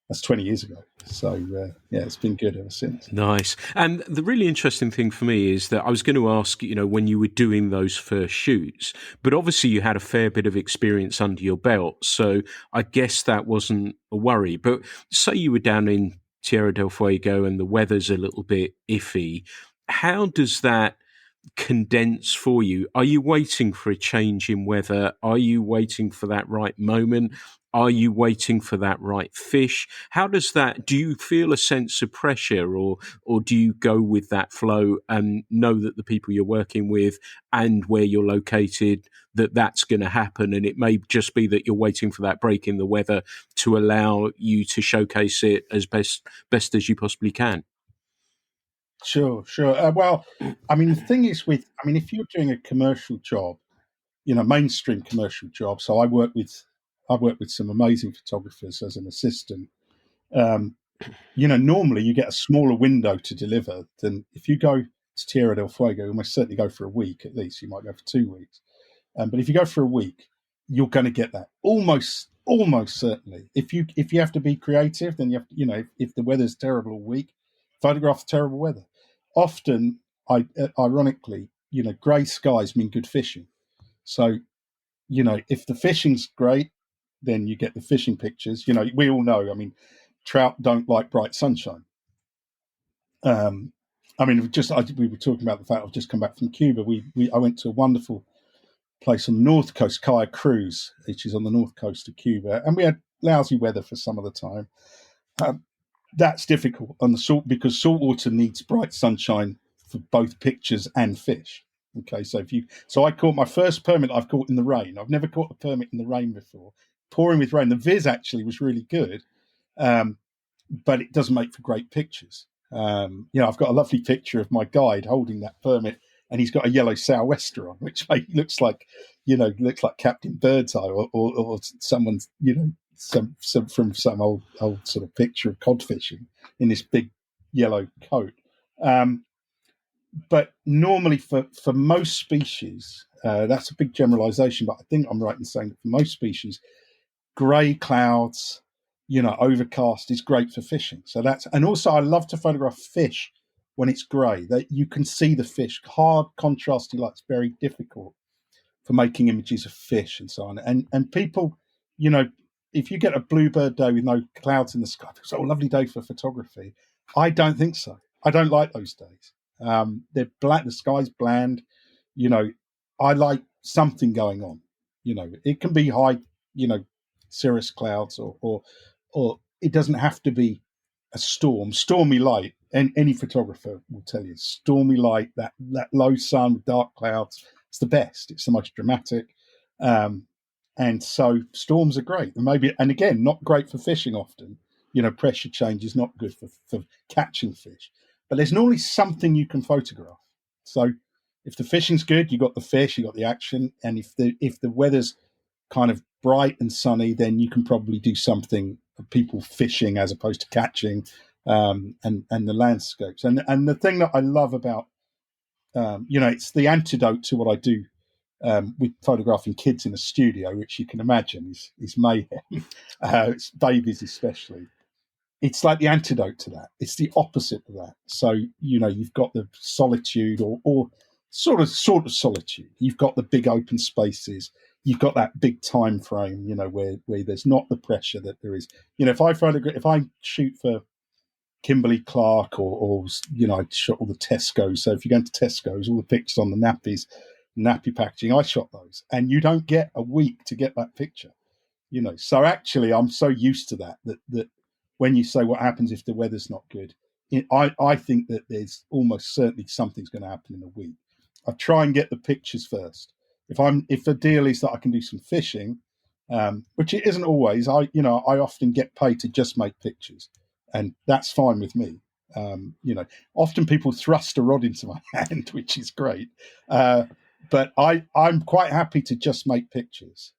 C: that's 20 years ago. So, it's been good ever since.
B: Nice. And the really interesting thing for me is that I was going to ask, when you were doing those first shoots, but obviously you had a fair bit of experience under your belt. So I guess that wasn't a worry. But say you were down in Tierra del Fuego and the weather's a little bit iffy. How does that condense for you? Are you waiting for a change in weather? Are you waiting for that right moment? Are you waiting for that right fish? How does that, do you feel a sense of pressure, or do you go with that flow and know that the people you're working with and where you're located, that's going to happen, and it may just be that you're waiting for that break in the weather to allow you to showcase it as best as you possibly can?
C: Sure. Well, the thing is if you're doing a commercial job, mainstream commercial job. So I've worked with some amazing photographers as an assistant. Normally you get a smaller window to deliver than if you go to Tierra del Fuego. You must certainly go for a week at least. You might go for 2 weeks, but if you go for a week, you're going to get that almost certainly. If you have to be creative, then you have to, if the weather's terrible all week, photograph the terrible weather. Often, ironically, grey skies mean good fishing. So, if the fishing's great, then you get the fishing pictures. We all know, trout don't like bright sunshine. We were talking about the fact I've just come back from Cuba. I went to a wonderful place on the north coast, Cayo Cruz, which is on the north coast of Cuba, and we had lousy weather for some of the time. That's difficult on the salt because saltwater needs bright sunshine for both pictures and fish. Okay, so I caught my first permit I've caught in the rain. I've never caught a permit in the rain before. Pouring with rain. The viz actually was really good, but it doesn't make for great pictures. I've got a lovely picture of my guide holding that permit, and he's got a yellow sou'wester on, which looks like Captain Birdseye or someone's, some from some old sort of picture of cod fishing in this big yellow coat. But normally for most species, that's a big generalization, but I think I'm right in saying that for most species, grey clouds, overcast is great for fishing. And also I love to photograph fish when it's grey. That you can see the fish. Hard contrasty light's very difficult for making images of fish and so on. And people, if you get a bluebird day with no clouds in the sky, it's a lovely day for photography. I don't think so. I don't like those days. They're black. The sky's bland. I like something going on. It can be high, cirrus clouds, or it doesn't have to be a storm. Stormy light, and any photographer will tell you, stormy light, that low sun with dark clouds, it's the best. It's the most dramatic. And so storms are great. And again, not great for fishing often. Pressure change is not good for catching fish. But there's normally something you can photograph. So if the fishing's good, you got the fish, you got the action. And if the weather's kind of bright and sunny, then you can probably do something for people fishing as opposed to catching, and the landscapes. And the thing that I love about, it's the antidote to what I do with photographing kids in a studio, which you can imagine is mayhem. It's babies especially. It's like the antidote to that. It's the opposite of that. So, you've got the solitude or sort of solitude. You've got the big open spaces. You've got that big time frame, where there's not the pressure that there is. If I shoot for Kimberly Clark or I shot all the Tesco's. So if you go into Tesco's, all the pictures on the nappy packaging, I shot those. And you don't get a week to get that picture, So actually, I'm so used to that when you say what happens if the weather's not good, I think that there's almost certainly something's going to happen in a week. I try and get the pictures first. If the deal is that I can do some fishing, which it isn't always, I often get paid to just make pictures, and that's fine with me. Often people thrust a rod into my hand, which is great, but I'm quite happy to just make pictures.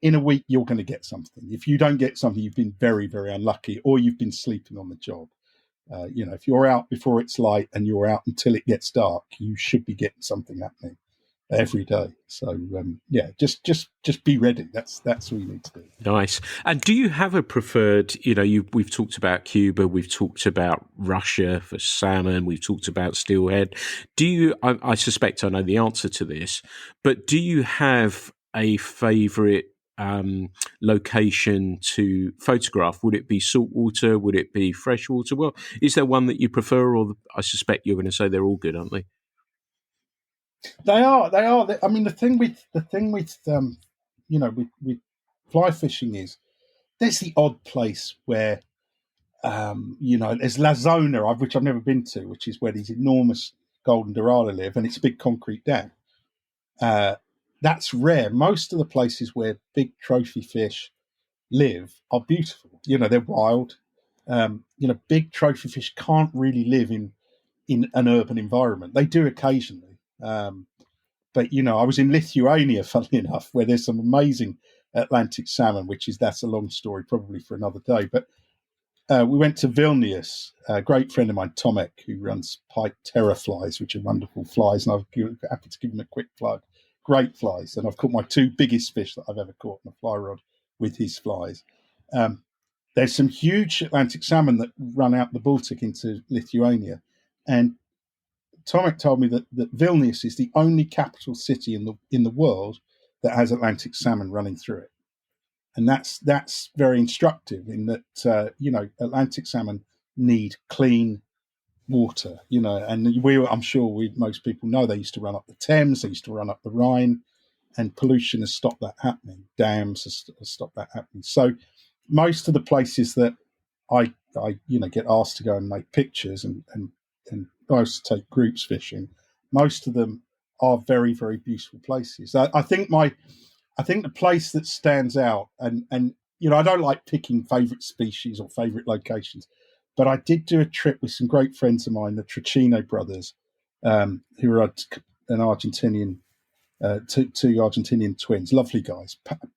C: In a week, you're going to get something. If you don't get something, you've been very, very unlucky, or you've been sleeping on the job. If you're out before it's light and you're out until it gets dark, you should be getting something happening every day. So just be ready. That's all you need to do.
B: Nice. And do you have a preferred? We've talked about Cuba, we've talked about Russia for salmon, we've talked about steelhead. Do you? I suspect I know the answer to this, but do you have a favourite location to photograph? Would it be saltwater? Would it be freshwater? Well, is there one that you prefer, or I suspect you're going to say they're all good, aren't they?
C: They are. I mean, the thing with with fly fishing is there's the odd place where there's La Zona, which I've never been to, which is where these enormous golden dorada live, and it's a big concrete dam. That's rare. Most of the places where big trophy fish live are beautiful. They're wild. Big trophy fish can't really live in an urban environment. They do occasionally. But I was in Lithuania, funnily enough, where there's some amazing Atlantic salmon, that's a long story, probably for another day. But we went to Vilnius. A great friend of mine, Tomek, who runs Pike Terra flies, which are wonderful flies, and I'm happy to give him a quick plug. Great flies, and I've caught my two biggest fish that I've ever caught on a fly rod with his flies. There's some huge Atlantic salmon that run out the Baltic into Lithuania, and Tomek told me that Vilnius is the only capital city in the world that has Atlantic salmon running through it, and that's very instructive in that Atlantic salmon need clean water, and I'm sure most people know they used to run up the Thames, they used to run up the Rhine, and pollution has stopped that happening. Dams has stopped that happening. So most of the places that I get asked to go and make pictures and I also take groups fishing, most of them are very, very beautiful places. I think the place that stands out, and I don't like picking favourite species or favourite locations, but I did do a trip with some great friends of mine, the Tricino brothers, who are an Argentinian, two Argentinian twins, lovely guys,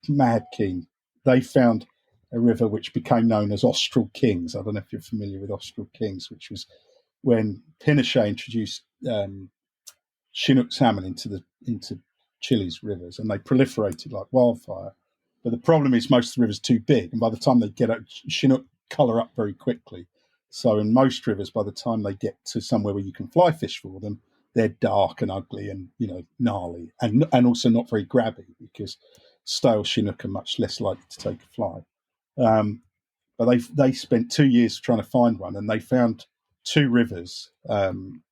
C: mad keen. They found a river which became known as Austral Kings. I don't know if you're familiar with Austral Kings, which was when Pinochet introduced Chinook salmon into Chile's rivers, and they proliferated like wildfire. But the problem is most of the rivers are too big, and by the time they get out, Chinook colour up very quickly. So in most rivers, by the time they get to somewhere where you can fly fish for them, they're dark and ugly and gnarly, and also not very grabby, because stale Chinook are much less likely to take a fly. But they spent 2 years trying to find one, and they found two rivers in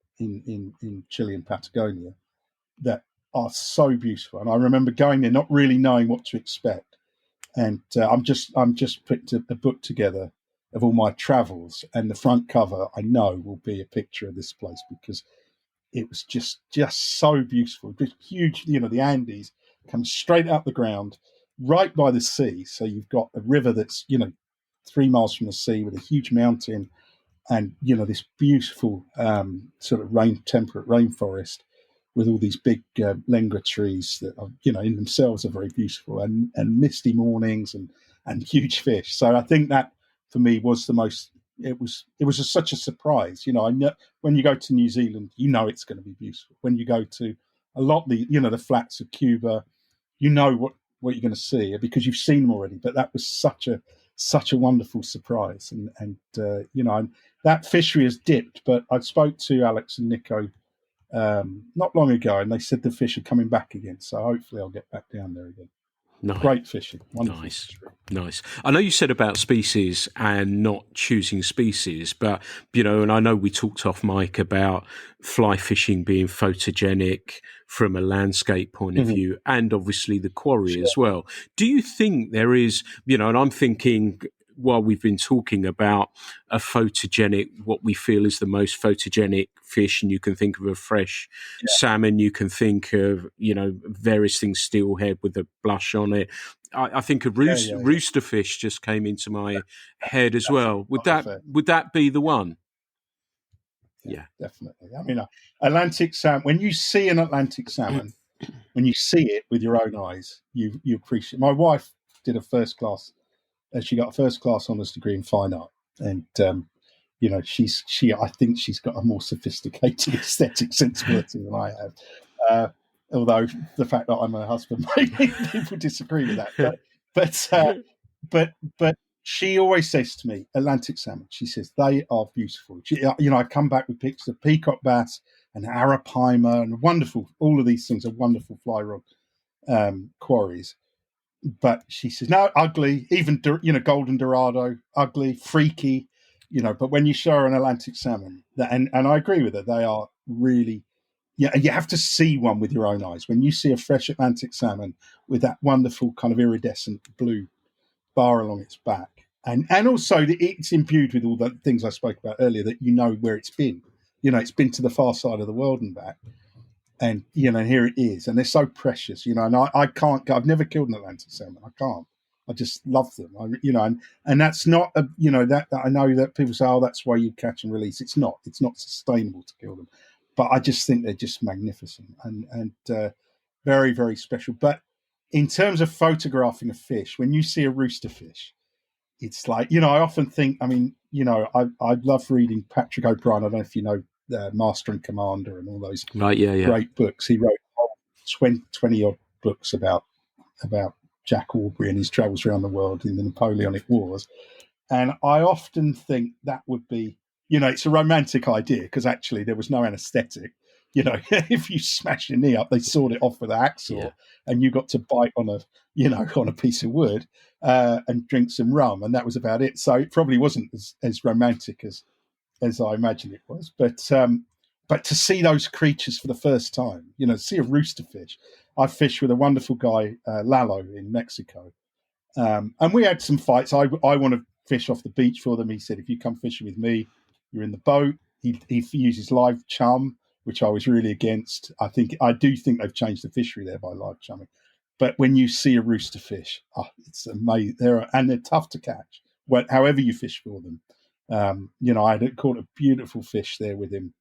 C: Chile and Patagonia that are so beautiful. And I remember going there not really knowing what to expect. And I'm just put a book together of all my travels, and the front cover I know will be a picture of this place, because it was just so beautiful. Just huge, the Andes come straight out the ground, right by the sea. So you've got a river that's 3 miles from the sea with a huge mountain, and this beautiful sort of temperate rainforest with all these big lenga trees that are, in themselves are very beautiful, and misty mornings and huge fish. So I think that for me was the most. It was such a surprise. I know when you go to New Zealand, it's going to be beautiful. When you go to a lot the flats of Cuba, you know what you're going to see because you've seen them already. But that was such a wonderful surprise, and that fishery has dipped. But I spoke to Alex and Nico not long ago, and they said the fish are coming back again. So hopefully I'll get back down there again.
B: Nice.
C: Great fishing, wonderful
B: Nice.
C: fishery.
B: Nice. I know you said about species and not choosing species, but, and I know we talked off mic about fly fishing being photogenic from a landscape point of view and obviously the quarry as well. Do you think there is, and I'm thinking while we've been talking about a photogenic, what we feel is the most photogenic fish, and you can think of a fresh salmon, you can think of, various things, steelhead with a blush on it. I think a rooster fish just came into my head as well. Would that be the one? Yeah,
C: definitely. I mean, Atlantic salmon. When you see an Atlantic salmon, when you see it with your own eyes, you appreciate. My wife did a first class. She got a first class honours degree in fine art, and I think she's got a more sophisticated aesthetic sensibility than I have. Although the fact that I'm her husband, maybe people disagree with that. But she always says to me, Atlantic salmon. She says they are beautiful. I come back with pictures of peacock bass and arapaima and wonderful. All of these things are wonderful fly rod quarries. But she says no, ugly. Even golden dorado, ugly, freaky. But when you show her an Atlantic salmon, and I agree with her, they are really. Yeah, you have to see one with your own eyes. When you see a fresh Atlantic salmon with that wonderful kind of iridescent blue bar along its back, and also it's imbued with all the things I spoke about earlier, that where it's been. It's been to the far side of the world and back, and here it is, and they're so precious. And I can't. I've never killed an Atlantic salmon. I can't. I just love them. And that's not that I know that people say, oh, that's why you catch and release. It's not. It's not sustainable to kill them. But I just think they're just magnificent and very, very special. But in terms of photographing a fish, when you see a rooster fish, it's like, I often think, I love reading Patrick O'Brien. I don't know if you know Master and Commander and all those great books. He wrote 20 odd books about Jack Aubrey and his travels around the world in the Napoleonic Wars. And I often think that would be, it's a romantic idea because actually there was no anaesthetic. If you smash your knee up, they sawed it off with an hacksaw, and you got to bite on a piece of wood and drink some rum, and that was about it. So it probably wasn't as romantic as I imagine it was. But to see those creatures for the first time, see a rooster fish. I fished with a wonderful guy, Lalo, in Mexico, and we had some fights. I want to fish off the beach for them. He said, if you come fishing with me, you're in the boat. He uses live chum, which I was really against. I do think they've changed the fishery there by live chumming. But when you see a rooster fish, it's amazing. They're tough to catch, however you fish for them. I had caught a beautiful fish there with him.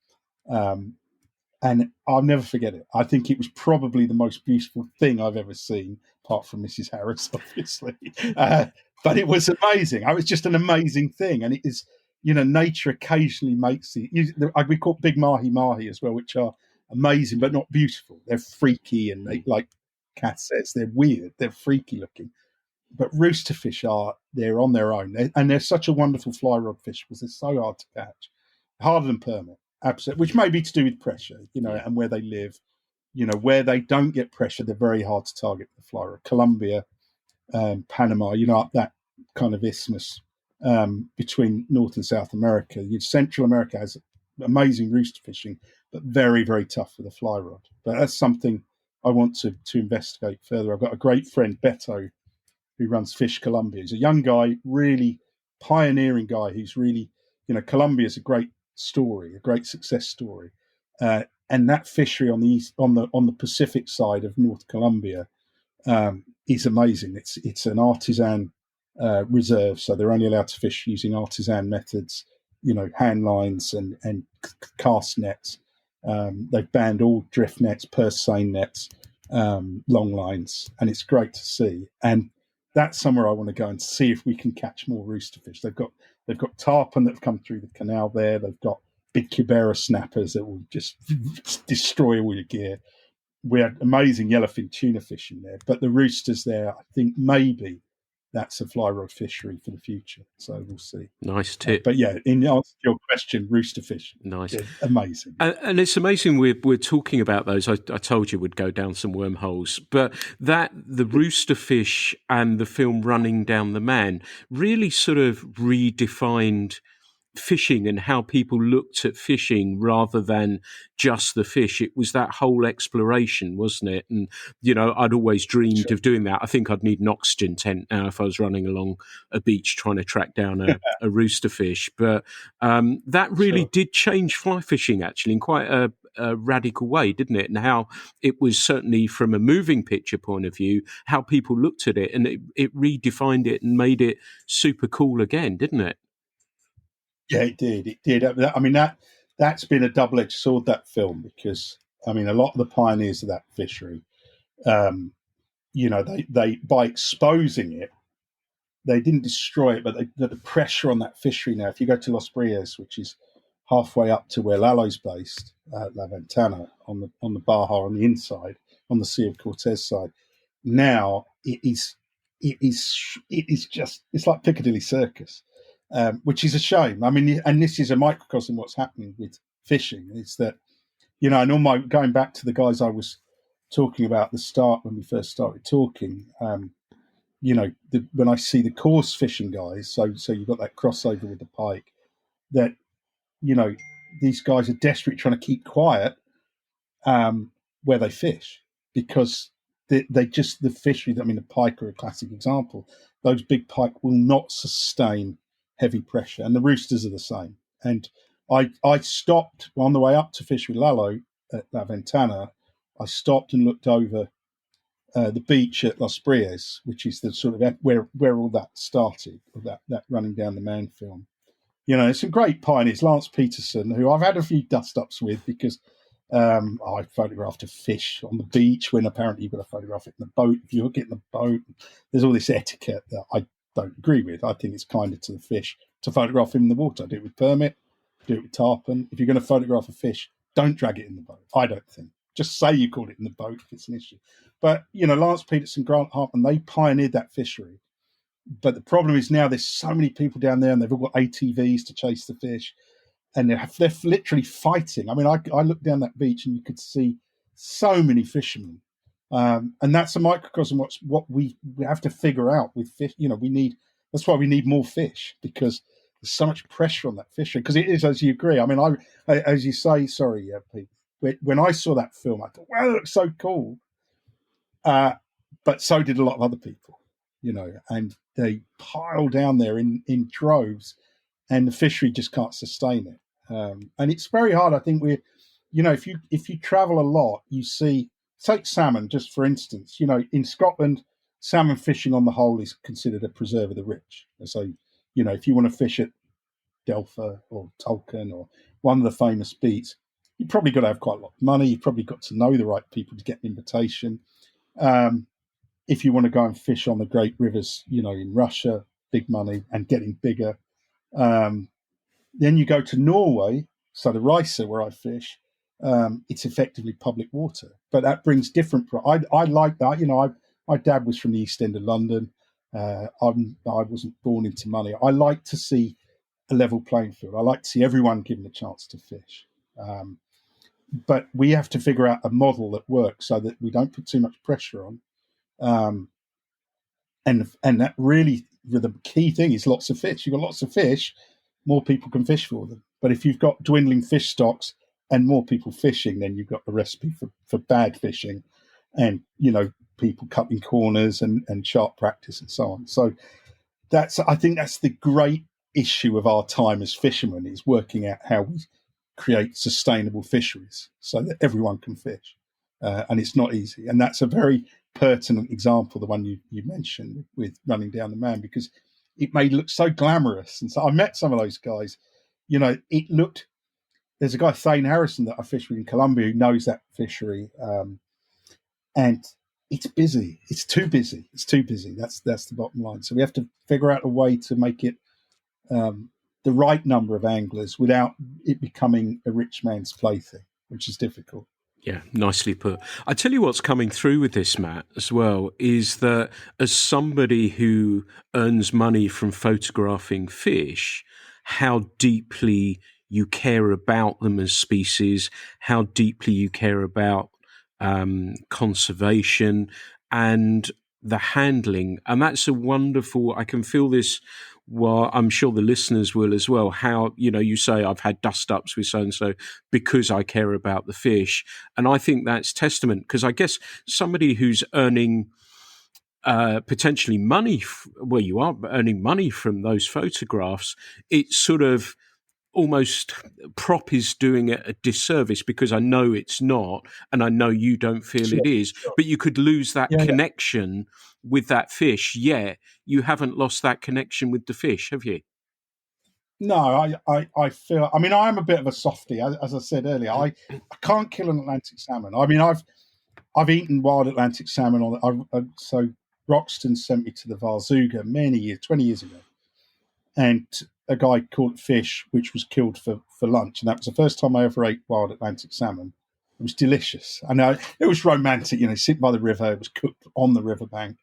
C: And I'll never forget it. I think it was probably the most beautiful thing I've ever seen, apart from Mrs. Harris, obviously. But it was amazing. It was just an amazing thing. And it is, nature occasionally makes it. We caught big mahi as well, which are amazing, but not beautiful. They're freaky, and they, like Kath says, they're weird. They're freaky looking. But rooster fish they're on their own. They're such a wonderful fly rod fish because they're so hard to catch. Harder than permit. Absolutely, which may be to do with pressure, and where they live. Where they don't get pressure, they're very hard to target with the fly rod. Colombia, Panama, up that kind of isthmus between North and South America. Central America has amazing rooster fishing, but very, very tough for the fly rod. But that's something I want to investigate further. I've got a great friend, Beto, who runs Fish Colombia. He's a young guy, really pioneering guy who's really, Colombia is a great story, a great success story. And that fishery on the Pacific side of North Colombia is amazing. It's an artisan reserve, so they're only allowed to fish using artisan methods, hand lines and cast nets. They've banned all drift nets, purse seine nets, long lines, and it's great to see. And that's somewhere I want to go and see if we can catch more rooster fish. They've got tarpon that have come through the canal there. They've got big Kibera snappers that will just destroy all your gear. we had amazing yellowfin tuna fishing there, but the roosters there, I think maybe that's a fly rod fishery for the future. So we'll see.
B: Nice tip.
C: But yeah, in answer to your question, rooster fishing.
B: Nice.
C: Amazing.
B: And it's amazing we're talking about those. I told you we'd go down some wormholes, but the rooster fish and the film Running Down the Man really sort of redefined fishing and how people looked at fishing rather than just the fish. It was that whole exploration, wasn't it? And, I'd always dreamed of doing that. I think I'd need an oxygen tent now if I was running along a beach trying to track down a rooster fish. But that really did change fly fishing, actually, in quite a radical way, didn't it? And how it was certainly from a moving picture point of view, how people looked at it, and it redefined it and made it super cool again, didn't it?
C: Yeah, it did. It did. I mean, that's been a double-edged sword, that film, because, I mean, a lot of the pioneers of that fishery, they by exposing it, they didn't destroy it, but the pressure on that fishery now, if you go to Los Brias, which is halfway up to where Lalo's based, La Ventana, on the Baja on the inside, on the Sea of Cortez side, now it is just, it's like Piccadilly Circus. Which is a shame. I mean, and this is a microcosm of what's happening with fishing. It's that, and going back to the guys I was talking about at the start when we first started talking, when I see the coarse fishing guys, so you've got that crossover with the pike, that, these guys are desperately trying to keep quiet where they fish, because the fishery, I mean, the pike are a classic example. Those big pike will not sustain heavy pressure, and the roosters are the same. And I stopped on the way up to fish with Lalo at La Ventana. I stopped and looked over the beach at Los Brias, which is the sort of where all that started, that Running Down the Man film. There's some great pioneers. Lance Peterson, who I've had a few dust-ups with, because I photographed a fish on the beach when apparently you've got to photograph it in the boat. If you hook it in the boat, there's all this etiquette that I don't agree with. I think it's kinder to the fish to photograph him in the water. I do it with permit, do it with tarpon. If you're going to photograph a fish, don't drag it in the boat. I don't think. Just say you called it in the boat if it's an issue. But, Lance Peterson, Grant Hartman, they pioneered that fishery. But the problem is now there's so many people down there, and they've all got ATVs to chase the fish, and they're literally fighting. I mean, I looked down that beach and you could see so many fishermen. And that's a microcosm of what we have to figure out with fish. That's why we need more fish, because there's so much pressure on that fishery. Because it is, as you agree. I mean, as you say, sorry, Pete, when I saw that film, I thought, wow, it looks so cool. But so did a lot of other people, and they pile down there in droves, and the fishery just can't sustain it. And it's very hard. I think if you travel a lot, you see, take salmon, just for instance, in Scotland, salmon fishing on the whole is considered a preserve of the rich. So, if you want to fish at Delpha or Tolkien or one of the famous beats, you've probably got to have quite a lot of money. You've probably got to know the right people to get an invitation. If you want to go and fish on the great rivers, in Russia, big money and getting bigger. Then you go to Norway, so the Risa, where I fish, it's effectively public water, but that brings different. I like that. My dad was from the East End of London. I wasn't born into money. I like to see a level playing field. I like to see everyone given a chance to fish. But we have to figure out a model that works so that we don't put too much pressure on. And that really, the key thing is lots of fish. You've got lots of fish, more people can fish for them. But if you've got dwindling fish stocks and more people fishing, then you've got a recipe for bad fishing, and people cutting corners and sharp practice and so on. So I think that's the great issue of our time as fishermen, is working out how we create sustainable fisheries so that everyone can fish. And it's not easy. And that's a very pertinent example, the one you mentioned with Running Down the Man, because it made it look so glamorous. And so I met some of those guys. There's a guy, Thane Harrison, that I fish with in Colombia, who knows that fishery. And it's busy. It's too busy. That's the bottom line. So we have to figure out a way to make it the right number of anglers without it becoming a rich man's plaything, which is difficult.
B: Yeah, nicely put. I tell you what's coming through with this, Matt, as well, is that as somebody who earns money from photographing fish, how deeply you care about them as species, how deeply you care about conservation and the handling. And that's a wonderful, I can feel this. Well, I'm sure the listeners will as well. How, you say I've had dust ups with so and so because I care about the fish. And I think that's testament, because I guess somebody who's earning potentially money, well, you are earning money from those photographs, it's sort of almost prop is doing it a disservice, because I know it's not, and I know you don't feel
C: Sure,
B: it is,
C: sure.
B: but you could lose that
C: Yeah.
B: connection with that fish. Yeah, you haven't lost that connection with the fish, have you?
C: No, I feel. I mean, I am a bit of a softie, as I said earlier. I can't kill an Atlantic salmon. I mean, I've eaten wild Atlantic salmon so Roxton sent me to the Varzuga many years, 20 years ago, and a guy caught fish which was killed for lunch, and that was the first time I ever ate wild Atlantic salmon. It was delicious. I know it was romantic, sitting by the river. It was cooked on the riverbank.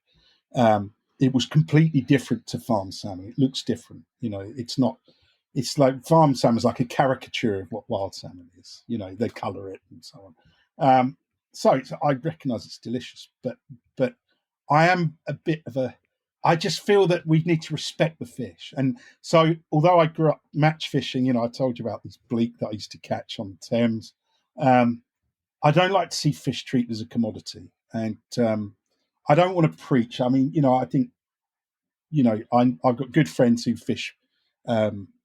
C: It was completely different to farm salmon. It looks different. It's not. It's like farm salmon is like a caricature of what wild salmon is. They colour it and so on. So I recognise it's delicious, but I am a bit of a. I just feel that we need to respect the fish, and so although I grew up match fishing, I told you about this bleak that I used to catch on the Thames. I don't like to see fish treated as a commodity, and I don't want to preach. I mean, I think I've got good friends who fish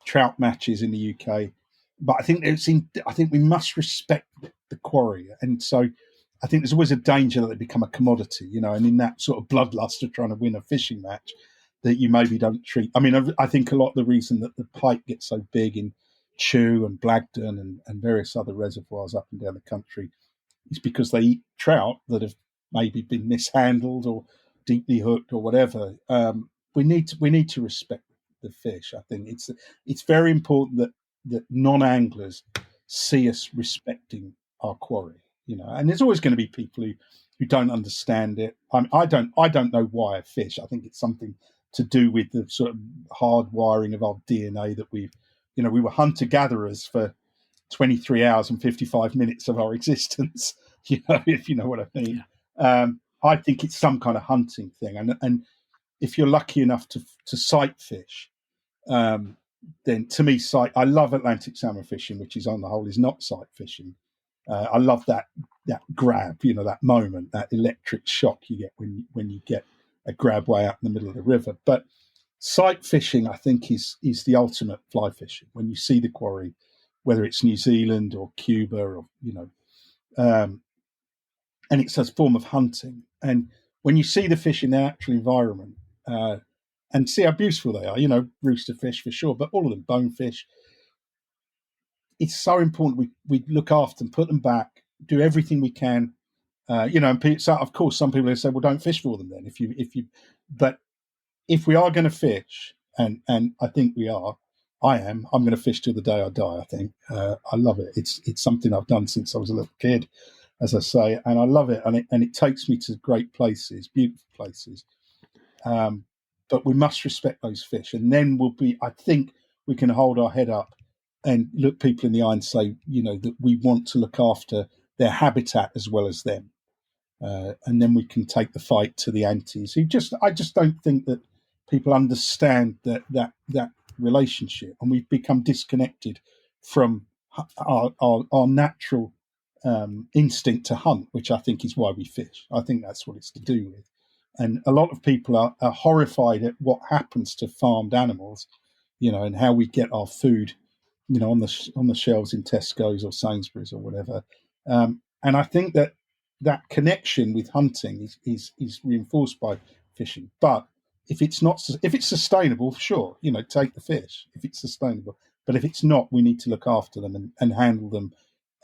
C: trout matches in the UK, but I think I think we must respect the quarry, and so I think there's always a danger that they become a commodity, and in that sort of bloodlust of trying to win a fishing match, that you maybe don't treat. I mean, I think a lot of the reason that the pike gets so big in Chew and Blagdon and various other reservoirs up and down the country is because they eat trout that have maybe been mishandled or deeply hooked or whatever. We need to respect the fish. I think it's very important that non-anglers see us respecting our quarry. And there's always going to be people who don't understand it. I don't know why I fish. I think it's something to do with the sort of hard wiring of our DNA that we were hunter gatherers for 23 hours and 55 minutes of our existence, if you know what I mean. I think it's some kind of hunting thing. And if you're lucky enough to sight fish, then to me, I love Atlantic salmon fishing, which is on the whole is not sight fishing. I love that grab, that moment, that electric shock you get when you get a grab way out in the middle of the river. But sight fishing, I think, is the ultimate fly fishing. When you see the quarry, whether it's New Zealand or Cuba or and it's a form of hunting. And when you see the fish in their natural environment and see how beautiful they are, rooster fish for sure, but all of them, bonefish, it's so important we look after them, put them back, do everything we can. And so of course some people say, well, don't fish for them then. But if we are going to fish, and I think we are, I'm going to fish till the day I die. I think I love it. It's something I've done since I was a little kid, as I say, and I love it. And it takes me to great places, beautiful places. But we must respect those fish, and then I think we can hold our head up and look people in the eye and say, that we want to look after their habitat as well as them. And then we can take the fight to the antis. I just don't think that people understand that relationship, and we've become disconnected from our natural instinct to hunt, which I think is why we fish. I think that's what it's to do with. And a lot of people are horrified at what happens to farmed animals, and how we get our food, on the shelves in Tesco's or Sainsbury's or whatever. And I think that connection with hunting is reinforced by fishing. But if it's sustainable, sure, take the fish if it's sustainable. But if it's not, we need to look after them and handle them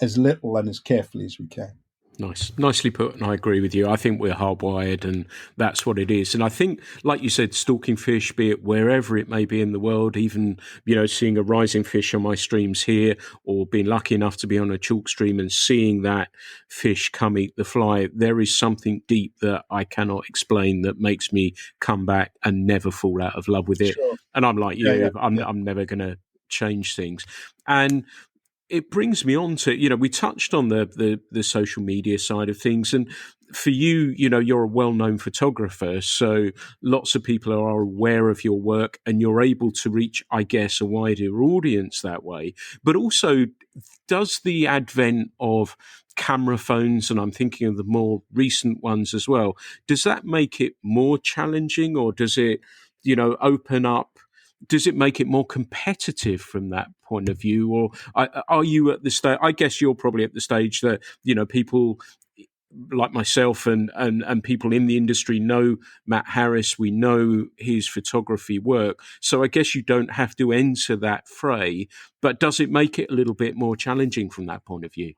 C: as little and as carefully as we can.
B: Nicely put, and I agree with you. I think we're hardwired, and that's what it is. And I think, like you said, stalking fish, be it wherever it may be in the world, even seeing a rising fish on my streams here, or being lucky enough to be on a chalk stream and seeing that fish come eat the fly, there is something deep that I cannot explain that makes me come back and never fall out of love with it.
C: Sure.
B: And I'm like
C: Yeah,
B: you, I'm never going to change things. And it brings me on to, we touched on the social media side of things. And for you, you're a well-known photographer, so lots of people are aware of your work and you're able to reach, I guess, a wider audience that way. But also, does the advent of camera phones, and I'm thinking of the more recent ones as well, does that make it more challenging, or does it, open up, does it make it more competitive from that point of view? Or are you at the stage, I guess you're probably at the stage that, people like myself and people in the industry know Matt Harris, we know his photography work. So I guess you don't have to enter that fray, but does it make it a little bit more challenging from that point of view?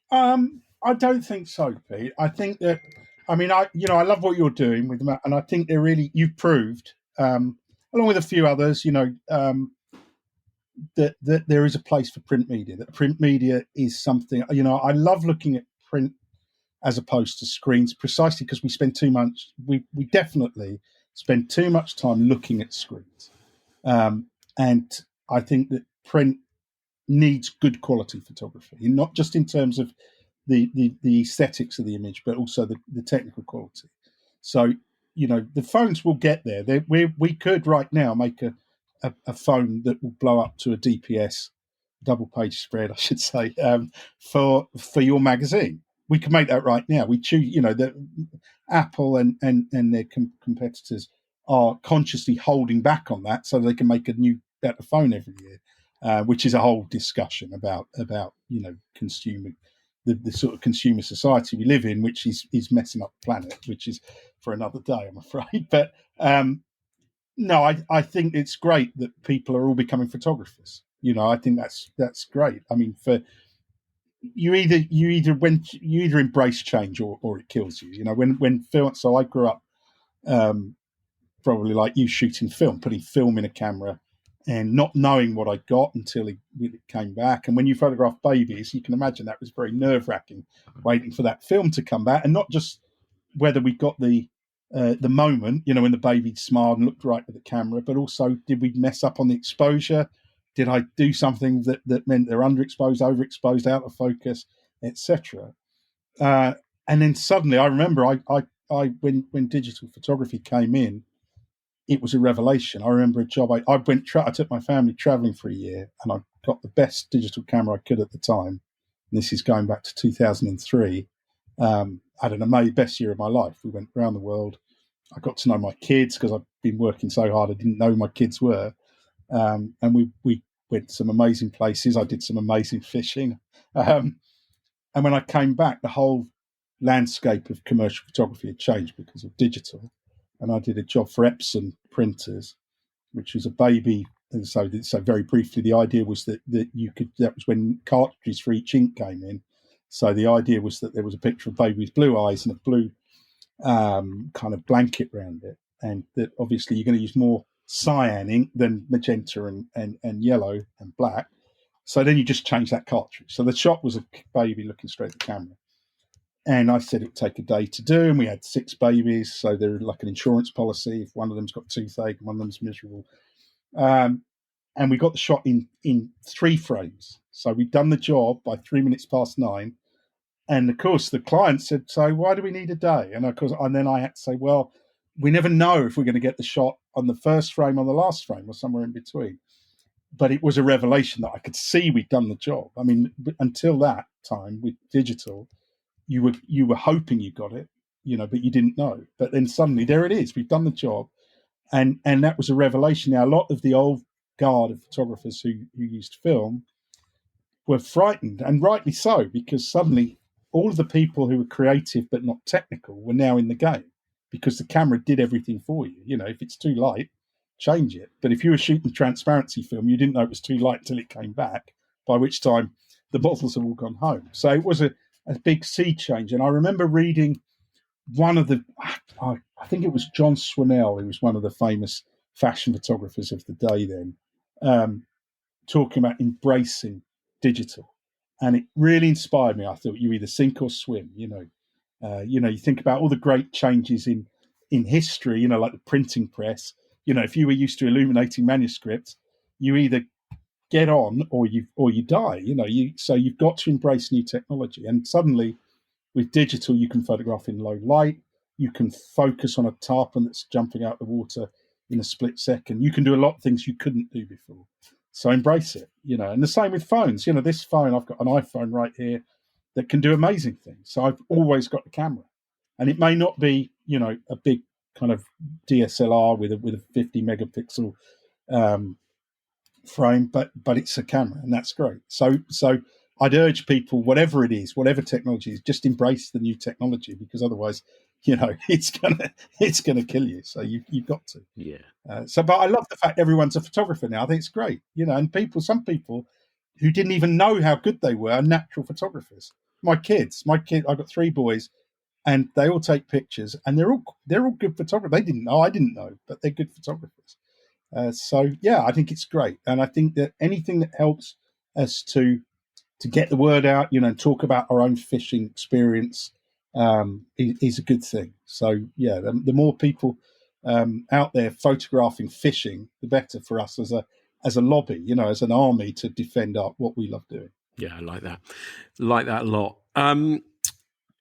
C: I don't think so, Pete. I think that, I love what you're doing with them, and I think they're really, you've proved, along with a few others, that there is a place for print media. That print media is something, I love looking at print as opposed to screens, precisely because we spend too much. We definitely spend too much time looking at screens, and I think that print needs good quality photography, not just in terms of the aesthetics of the image, but also the technical quality. So, the phones will get there. We could right now make a phone that will blow up to a DPS, double page spread, I should say, for your magazine. We can make that right now. We choose, that Apple and their competitors are consciously holding back on that so they can make a new, better phone every year, which is a whole discussion about consumer, the sort of consumer society we live in, which is messing up the planet, which is for another day, I'm afraid. But no, I think it's great that people are all becoming photographers. I think that's great. I mean, for you either embrace change or it kills you. When film. So I grew up probably like you, shooting film, putting film in a camera, and not knowing what I got until it came back. And when you photograph babies, you can imagine that was very nerve-wracking, waiting for that film to come back, and not just whether we got the moment, when the baby smiled and looked right at the camera, but also did we mess up on the exposure? Did I do something that meant they're underexposed, overexposed, out of focus, etc.? And then suddenly, I remember, when digital photography came in, it was a revelation. I remember a job. I took my family traveling for a year, and I got the best digital camera I could at the time. And this is going back to 2003. I had an best year of my life. We went around the world. I got to know my kids because I've been working so hard. I didn't know who my kids were. And we went to some amazing places. I did some amazing fishing. And when I came back, the whole landscape of commercial photography had changed because of digital. And I did a job for Epson printers, which was a baby. And so very briefly, the idea was that that was when cartridges for each ink came in. So the idea was that there was a picture of a baby with blue eyes and a blue kind of blanket around it. And that obviously you're going to use more cyan ink than magenta and yellow and black. So then you just change that cartridge. So the shot was a baby looking straight at the camera. And I said it would take a day to do, and we had 6 babies, so they're like an insurance policy. If one of them's got toothache and one of them's miserable, and we got the shot in 3 frames. So we'd done the job by 9:03, and of course the client said, "So why do we need a day?" And of course, and then I had to say, "Well, we never know if we're going to get the shot on the first frame, on the last frame, or somewhere in between." But it was a revelation that I could see we'd done the job. I mean, until that time with digital, you were hoping you got it, but you didn't know. But then suddenly there it is. We've done the job, and that was a revelation. Now a lot of the old guard of photographers who used film were frightened, and rightly so, because suddenly all of the people who were creative but not technical were now in the game because the camera did everything for you. If it's too light, change it. But if you were shooting transparency film, you didn't know it was too light until it came back, by which time the models have all gone home. So it was a big sea change. And I remember reading one of the, I think it was John Swinnell, who was one of the famous fashion photographers of the day then, talking about embracing digital. And it really inspired me. I thought you either sink or swim, you think about all the great changes in history, like the printing press. If you were used to illuminating manuscripts, you either get on or you die. So you've got to embrace new technology. And suddenly, with digital, you can photograph in low light. You can focus on a tarpon that's jumping out of the water in a split second. You can do a lot of things you couldn't do before. So embrace it, And the same with phones. This phone, I've got an iPhone right here that can do amazing things. So I've always got the camera, and it may not be, a big kind of DSLR with a 50 megapixel frame, but it's a camera, and that's great. So I'd urge people, whatever it is, whatever technology is, just embrace the new technology, because otherwise, it's gonna kill you. So you've got to.
B: Yeah.
C: But I love the fact everyone's a photographer now. I think it's great, and some people who didn't even know how good they were are natural photographers. My kids, I've got 3 boys, and they all take pictures, and they're all good photographers. They didn't know, I didn't know, but they're good photographers. I think it's great, and I think that anything that helps us to get the word out, and talk about our own fishing experience is a good thing. So the more people out there photographing fishing, the better for us as a lobby, as an army to defend what we love doing.
B: Yeah, I like that a lot.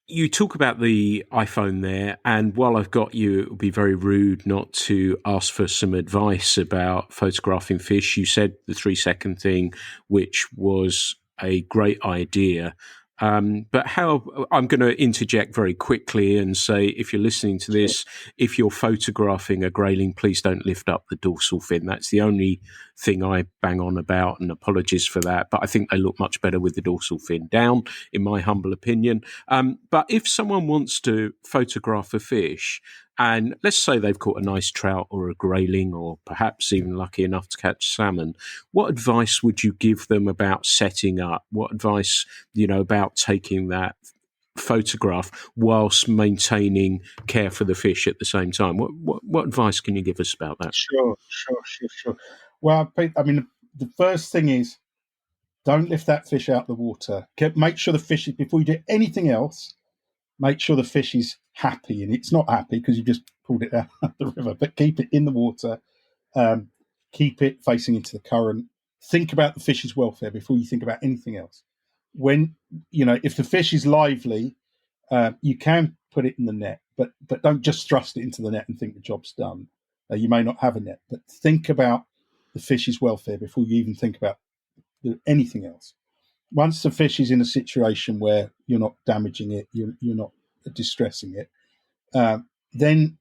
B: You talk about the iPhone there, and while I've got you, it would be very rude not to ask for some advice about photographing fish. You said the 3-second thing, which was a great idea. But I'm going to interject very quickly and say, if you're listening to this, if you're photographing a grayling, please don't lift up the dorsal fin. That's the only thing I bang on about, and apologies for that. But I think they look much better with the dorsal fin down, in my humble opinion. But if someone wants to photograph a fish, and let's say they've caught a nice trout or a grayling, or perhaps even lucky enough to catch salmon, what advice would you give them about setting up? What advice, about taking that photograph whilst maintaining care for the fish at the same time? What advice can you give us about that?
C: Sure. Well, I mean, the first thing is, don't lift that fish out of the water. Make sure the fish, before you do anything else, make sure the fish is happy, and it's not happy because you just pulled it out of the river, but keep it in the water, keep it facing into the current. Think about the fish's welfare before you think about anything else. When, if the fish is lively, you can put it in the net, but don't just thrust it into the net and think the job's done. You may not have a net, but think about the fish's welfare before you even think about anything else. Once the fish is in a situation where you're not damaging it, you're not distressing it, then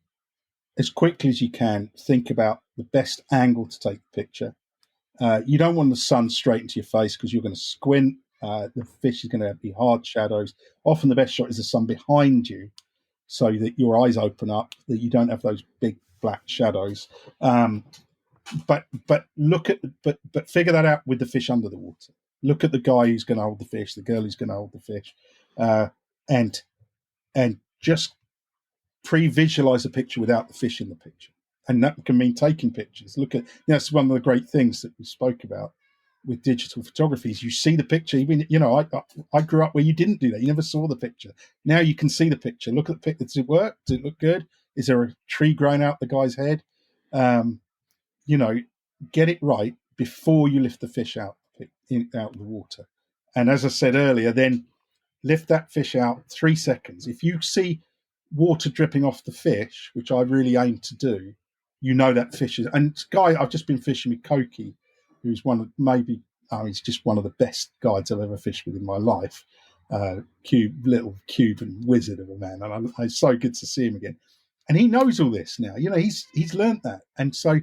C: as quickly as you can, think about the best angle to take the picture. You don't want the sun straight into your face because you're going to squint. The fish is going to be hard shadows. Often the best shot is the sun behind you, so that your eyes open up, that you don't have those big black shadows. But figure that out with the fish under the water. Look at the guy who's going to hold the fish, the girl who's going to hold the fish, and just pre-visualize a picture without the fish in the picture. And that can mean taking pictures. That's one of the great things that we spoke about with digital photography is you see the picture. Even, I grew up where you didn't do that. You never saw the picture. Now you can see the picture. Look at the picture. Does it work? Does it look good? Is there a tree growing out the guy's head? Get it right before you lift the fish out of the water. And as I said earlier, then lift that fish out 3 seconds. If you see water dripping off the fish, which I really aim to do, that fish is. And Guy, I've just been fishing with Koki, who's he's just one of the best guides I've ever fished with in my life. Little Cuban wizard of a man, and it's so good to see him again. And he knows all this now. He's learnt that, and so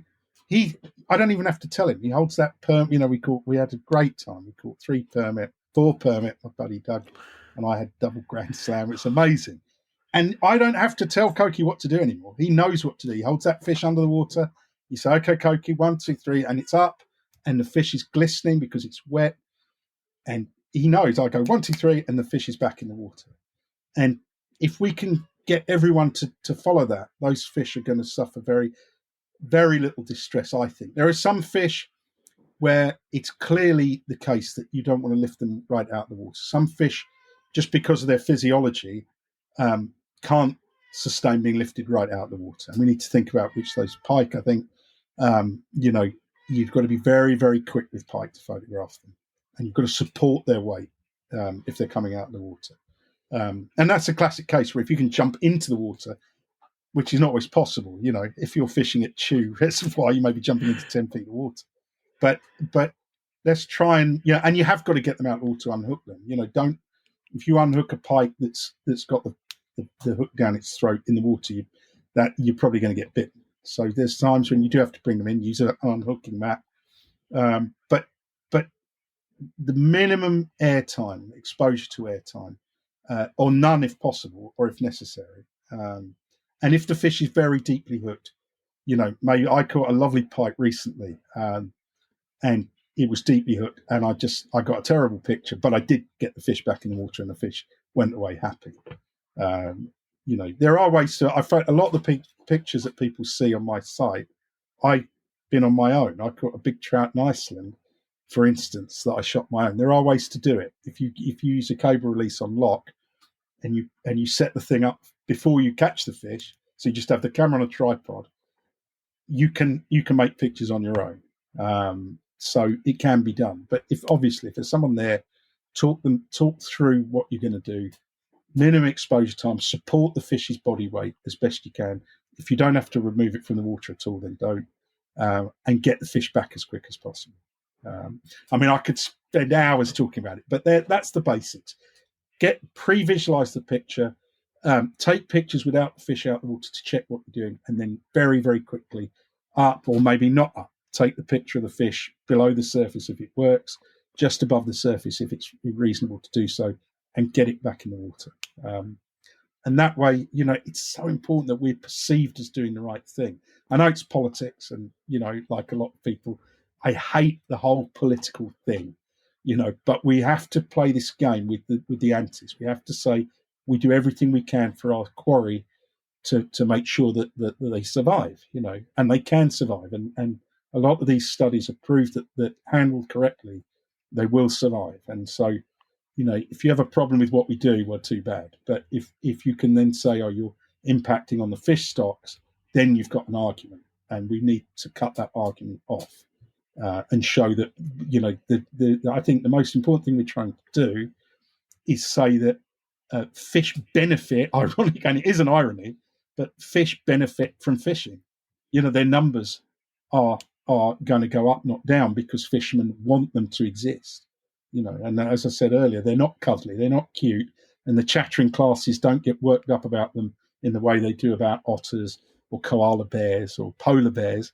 C: I don't even have to tell him. He holds that permit. We had a great time. We caught 3 permit, 4 permit. My buddy Doug and I had double grand slam. It's amazing. And I don't have to tell Koki what to do anymore. He knows what to do. He holds that fish under the water. You say, okay, Koki, 1, 2, 3, and it's up. And the fish is glistening because it's wet. And he knows I go 1, 2, 3, and the fish is back in the water. And if we can get everyone to follow that, those fish are going to suffer very, very little distress, I think. There are some fish where it's clearly the case that you don't want to lift them right out of the water. Some fish, just because of their physiology, can't sustain being lifted right out of the water. And we need to think about which those pike, I think, you've got to be very, very quick with pike to photograph them. And you've got to support their weight if they're coming out of the water. And that's a classic case where if you can jump into the water, which is not always possible, if you're fishing at Chew Reservoir, you may be jumping into 10 feet of water. But let's try and and you have got to get them out of the water to unhook them. Don't, if you unhook a pike that's got the hook down its throat in the water, you're probably going to get bitten. So there's times when you do have to bring them in, use an unhooking mat. But the minimum airtime, exposure to airtime, or none if possible, or if necessary. And if the fish is very deeply hooked, maybe I caught a lovely pike recently, and it was deeply hooked, and I got a terrible picture, but I did get the fish back in the water, and the fish went away happy. There are ways to. A lot of the pictures that people see on my site, I've been on my own. I caught a big trout in Iceland, for instance, that I shot my own. There are ways to do it. If you use a cable release on lock, and you set the thing up before you catch the fish, so you just have the camera on a tripod, you can make pictures on your own. So it can be done. But if there's someone there, talk through what you're going to do. Minimum exposure time, support the fish's body weight as best you can. If you don't have to remove it from the water at all, then don't. And get the fish back as quick as possible. I could spend hours talking about it, but that's the basics. Pre-visualize the picture, take pictures without the fish out of the water to check what you're doing, and then very, very quickly up, or maybe not up, take the picture of the fish below the surface if it works, just above the surface if it's reasonable to do so, and get it back in the water. And that way, it's so important that we're perceived as doing the right thing. I know it's politics, and, like a lot of people, I hate the whole political thing, but we have to play this game with the antis. We have to say we do everything we can for our quarry to make sure that they survive, and they can survive. And a lot of these studies have proved that handled correctly, they will survive. And so, if you have a problem with what we do, well, too bad. But if you can then say, oh, you're impacting on the fish stocks, then you've got an argument, and we need to cut that argument off and show that, I think the most important thing we're trying to do is say that fish benefit, ironic, and it is an irony, but fish benefit from fishing. Their numbers are going to go up, not down, because fishermen want them to exist. And as I said earlier, they're not cuddly, they're not cute, and the chattering classes don't get worked up about them in the way they do about otters or koala bears or polar bears.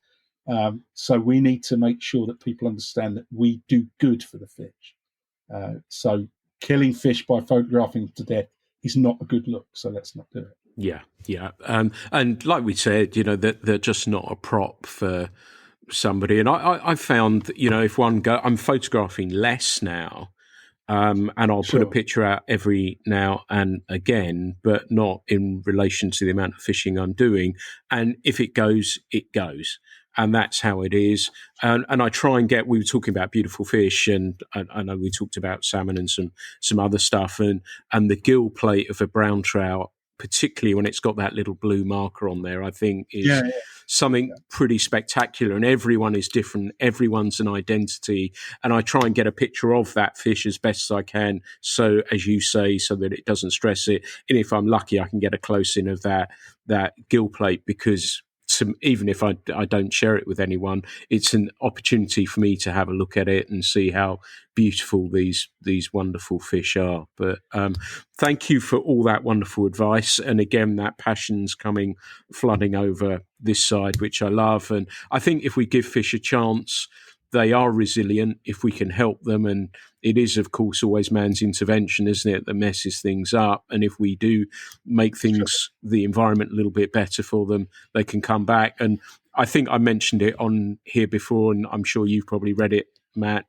C: So we need to make sure that people understand that we do good for the fish. So killing fish by photographing them to death is not a good look. So let's not do it.
B: Yeah. And like we said, that they're just not a prop for somebody. And I found that, if I'm photographing less now, and I'll put a picture out every now and again, but not in relation to the amount of fishing I'm doing. And if it goes, it goes. And that's how it is. And I try and we were talking about beautiful fish, and I know we talked about salmon and some other stuff, and the gill plate of a brown trout, particularly when it's got that little blue marker on there, I think is something pretty spectacular. And everyone is different. Everyone's an identity. And I try and get a picture of that fish as best as I can. So, as you say, so that it doesn't stress it. And if I'm lucky, I can get a close in of that gill plate, because even if I don't share it with anyone, it's an opportunity for me to have a look at it and see how beautiful these wonderful fish are. But thank you for all that wonderful advice. And again, that passion's flooding over this side, which I love. And I think if we give fish a chance, they are resilient if we can help them. And it is, of course, always man's intervention, isn't it, that messes things up. And if we do make the environment a little bit better for them, they can come back. And I think I mentioned it on here before, and I'm sure you've probably read it Matt.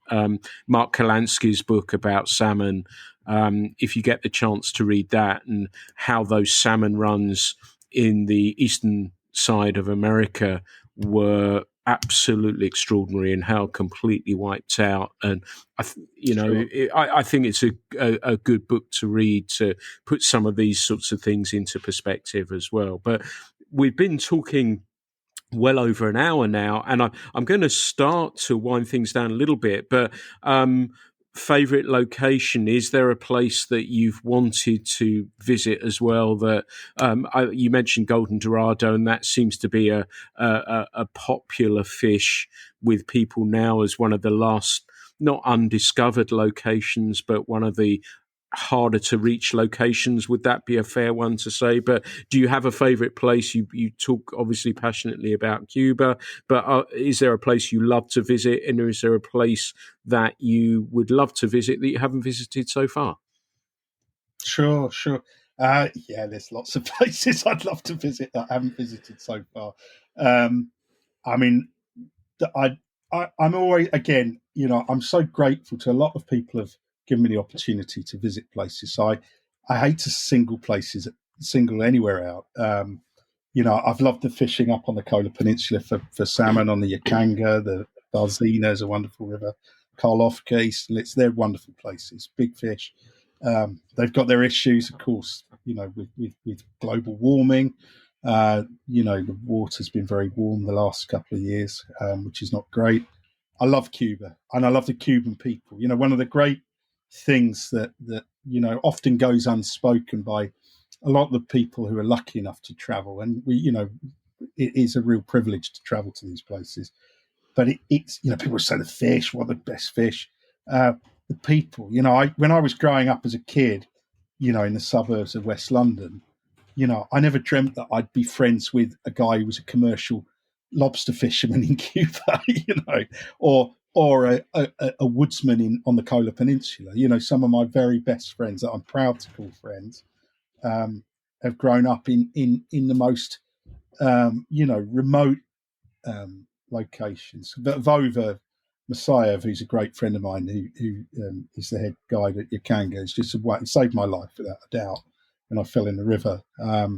B: Mark Kalansky's book about salmon. If you get the chance to read that and how those salmon runs in the eastern side of America were absolutely extraordinary and how completely wiped out. And I think it's a good book to read to put some of these sorts of things into perspective as well. But we've been talking well over an hour now, and I'm going to start to wind things down a little bit. But favorite location, is there a place that you've wanted to visit as well? That you mentioned Golden Dorado, and that seems to be a popular fish with people now as one of the last, not undiscovered locations, but one of the harder to reach locations. Would that be a fair one to say? But do you have a favorite place? You talk obviously passionately about Cuba, but is there a place you love to visit, and is there a place that you would love to visit that you haven't visited so far?
C: Sure. Yeah, there's lots of places I'd love to visit that I haven't visited so far. I mean, I'm always, again, I'm so grateful to a lot of people have given me the opportunity to visit places. So I hate to single anywhere out. I've loved the fishing up on the Kola Peninsula for salmon on the Yakanga. The Darzina is a wonderful river. Karlovka, they're wonderful places. Big fish. They've got their issues, of course, with global warming. The water's been very warm the last couple of years, which is not great. I love Cuba, and I love the Cuban people. One of the great things that often goes unspoken by a lot of the people who are lucky enough to travel, and it is a real privilege to travel to these places. But it's people say the fish, what are the best fish? The people. When I was growing up as a kid, in the suburbs of West London, I never dreamt that I'd be friends with a guy who was a commercial lobster fisherman in Cuba, or a woodsman on the Kola Peninsula. Some of my very best friends that I'm proud to call friends have grown up in the most, remote locations. But Vova Masayev, who's a great friend of mine, who is the head guide at Yakanga, has just saved my life without a doubt when I fell in the river. I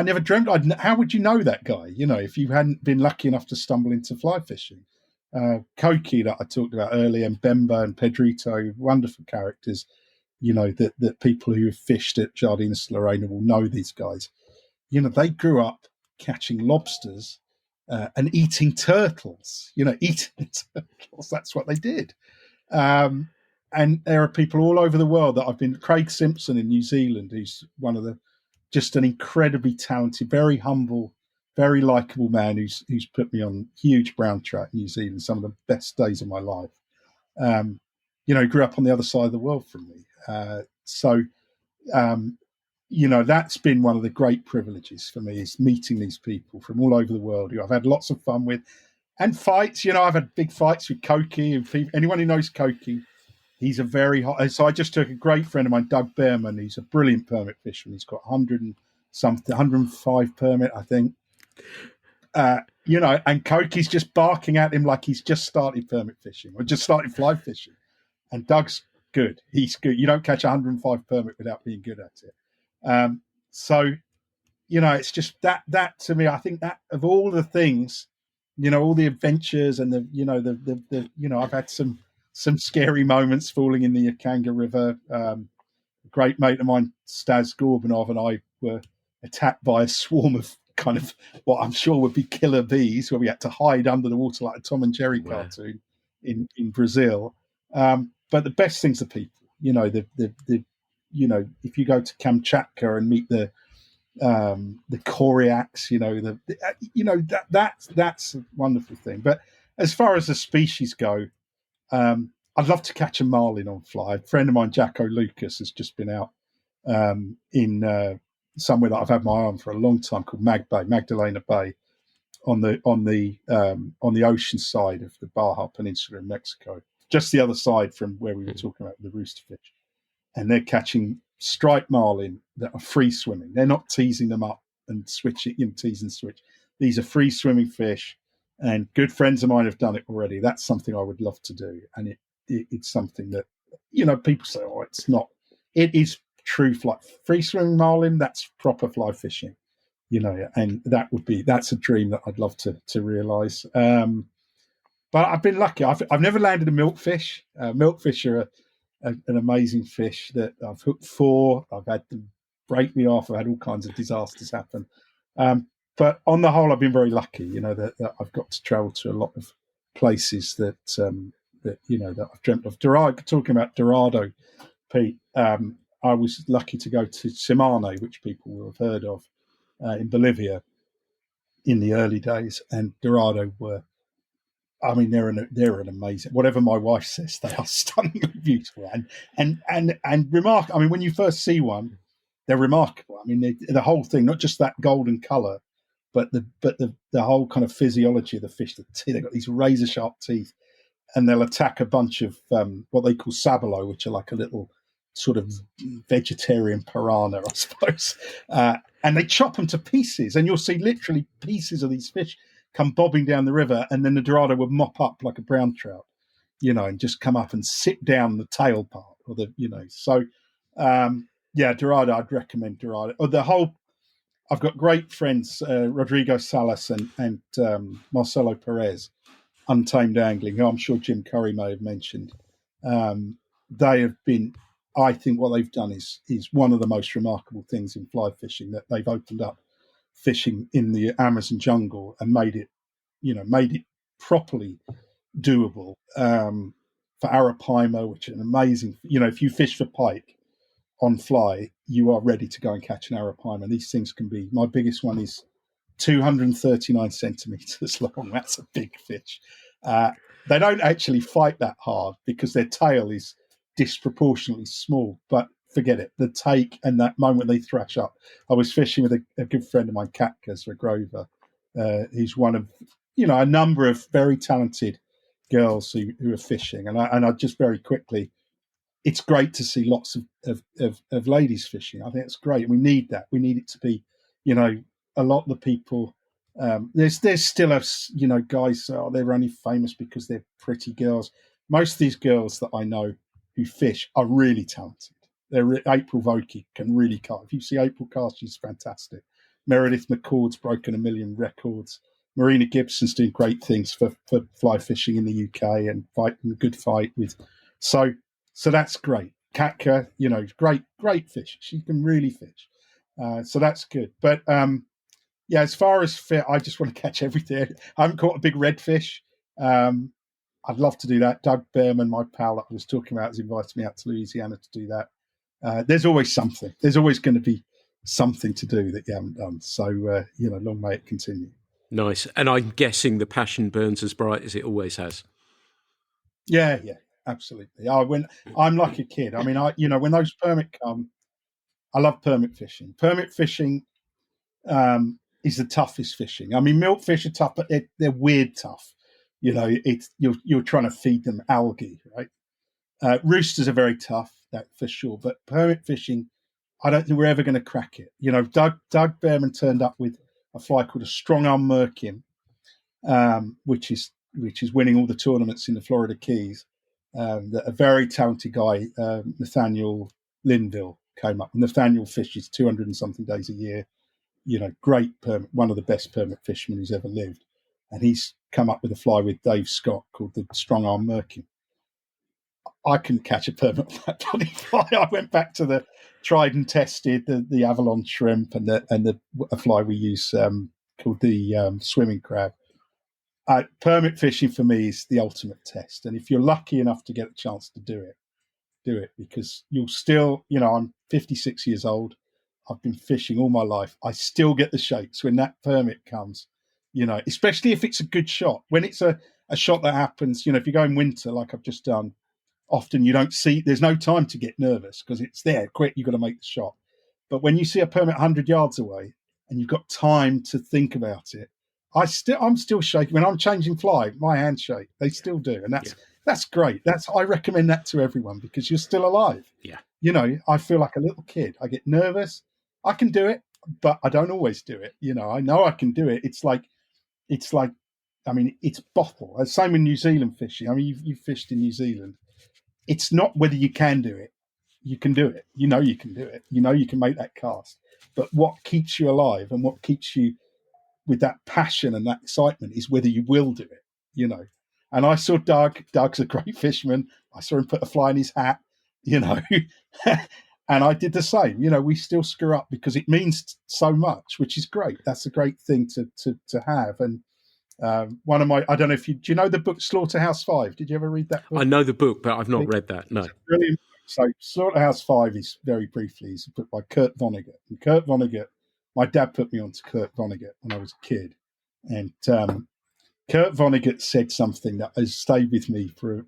C: never dreamt how would you know that guy, if you hadn't been lucky enough to stumble into fly fishing. Koki, that I talked about earlier, and Bemba and Pedrito, wonderful characters, that people who have fished at Jardines Lorena will know these guys. They grew up catching lobsters and eating turtles, eating turtles. That's what they did. And there are people all over the world that I've been. Craig Simpson in New Zealand, who's just an incredibly talented, very humble, very likable man who's put me on huge brown trout in New Zealand, some of the best days of my life. Grew up on the other side of the world from me. That's been one of the great privileges for me, is meeting these people from all over the world who I've had lots of fun with, and fights. I've had big fights with Koki, and anyone who knows Koki, he's a very hot. So I just took a great friend of mine, Doug Behrman, who's a brilliant permit fisherman. He's got 105 permit, I think. And Koki's just barking at him like he's just started permit fishing or just started fly fishing. And Doug's good. He's good. You don't catch 105 permit without being good at it. It's just that to me, I think that of all the things, all the adventures and I've had some scary moments falling in the Yakanga River. A great mate of mine, Stas Gorbanov, and I were attacked by a swarm of kind of what I'm sure would be killer bees, where we had to hide under the water like a Tom and Jerry cartoon in Brazil. But the best things are people. If you go to Kamchatka and meet the Koryaks, that's a wonderful thing. But as far as the species go, I'd love to catch a marlin on fly. A friend of mine, Jacko Lucas, has just been out in somewhere that I've had my eye on for a long time, called Magdalena Bay, on the ocean side of the Baja Peninsula in Mexico, just the other side from where we were talking about the roosterfish. And they're catching striped marlin that are free swimming. They're not teasing them up and switching, tease and switch. These are free swimming fish. and good friends of mine have done it already. That's something I would love to do, and it's something that people say, oh, it's not. It is true fly free swimming marlin. That's proper fly fishing, and that's a dream that I'd love to realise. But I've been lucky. I've never landed a milkfish. Milkfish are an amazing fish that I've hooked for. I've had them break me off. I've had all kinds of disasters happen. But on the whole, I've been very lucky. That I've got to travel to a lot of places that I've dreamt of. Talking about Dorado, Pete. I was lucky to go to Simane, which people will have heard of, in Bolivia in the early days, and Dorado were. I mean, they're an amazing. Whatever my wife says, they are stunningly beautiful and remarkable. I mean, when you first see one, they're remarkable. I mean, the whole thing, not just that golden colour, but the whole kind of physiology of the fish. They've got these razor sharp teeth, and they'll attack a bunch of what they call sabalo, which are like a little sort of vegetarian piranha, I suppose. And they chop them to pieces, and you'll see literally pieces of these fish come bobbing down the river, and then the Dorado would mop up like a brown trout, and just come up and sit down the tail part, or So, Dorado, I'd recommend Dorado. I've got great friends, Rodrigo Salas and Marcelo Perez, Untamed Angling, who I'm sure Jim Curry may have mentioned. They have been, I think what they've done is one of the most remarkable things in fly fishing, that they've opened up fishing in the Amazon jungle and made it properly doable for arapaima, which is an amazing. If you fish for pike on fly, you are ready to go and catch an arapaima. These things can be. My biggest one is 239 centimeters long. That's a big fish. They don't actually fight that hard because their tail is disproportionately small, but forget it. The take and that moment they thrash up. I was fishing with a good friend of mine, Katka Grover. He's one of a number of very talented girls who are fishing, and I just very quickly. It's great to see lots of ladies fishing. I think it's great. We need that. We need it to be, a lot of the people. There's still guys. They're only famous because they're pretty girls. Most of these girls that I know who fish are really talented. April Vokey can really cast. If you see April cast, she's fantastic. Meredith McCord's broken 1 million records. Marina Gibson's doing great things for fly fishing in the UK and fighting a good fight with. So that's great. Katka, great fish. She can really fish. So that's good. But as far as fit, I just want to catch everything. I haven't caught a big redfish. I'd love to do that. Doug Behrman, my pal that I was talking about, has invited me out to Louisiana to do that. There's always something. There's always going to be something to do that you haven't done. So, long may it continue.
B: Nice. And I'm guessing the passion burns as bright as it always has.
C: Yeah, absolutely. I'm like a kid. I mean, when those permit come, I love permit fishing. Permit fishing is the toughest fishing. I mean, milkfish are tough, but they're weird tough. You're trying to feed them algae, right? Roosters are very tough, that for sure. But permit fishing, I don't think we're ever going to crack it. Doug Behrman turned up with a fly called a strong arm merkin, which is winning all the tournaments in the Florida Keys. That a very talented guy, Nathaniel Linville, came up. Nathaniel fishes 200 and something days a year. Great permit, one of the best permit fishermen who's ever lived. And he's come up with a fly with Dave Scott called the strong arm merkin. I couldn't catch a permit on that bloody fly. I went back to the tried and tested, the Avalon shrimp and a fly we use called the swimming crab. Permit fishing for me is the ultimate test. And if you're lucky enough to get a chance to do it because you'll still, I'm 56 years old. I've been fishing all my life. I still get the shakes when that permit comes, especially if it's a good shot. When it's a shot that happens, if you go in winter like I've just done, often you don't see, there's no time to get nervous because it's there, quick, you've got to make the shot. But when you see a permit 100 yards away and you've got time to think about it, I'm still shaking. When I'm changing fly, my hands shake. They still do. And that's great. I recommend that to everyone because you're still alive.
B: Yeah.
C: I feel like a little kid. I get nervous. I can do it, but I don't always do it. I know I can do it. It's like I mean, it's bottle. Same in New Zealand fishing. I mean, you've fished in New Zealand. It's not whether you can do it. You can do it. You know you can do it. You know you can make that cast. But what keeps you alive and what keeps you with that passion and that excitement is whether you will do it, you know. And I saw Doug. Doug's a great fisherman. I saw him put a fly in his hat, you know. And I did the same. You know, we still screw up because it means so much, which is great. That's a great thing to have. And one of my, I don't know if do you know the book Slaughterhouse-Five? Did you ever read that book?
B: I know the book, but I've not read that. No.
C: Brilliant. So Slaughterhouse-Five is very briefly is a book by Kurt Vonnegut. And Kurt Vonnegut, my dad put me on to Kurt Vonnegut when I was a kid. And Kurt Vonnegut said something that has stayed with me for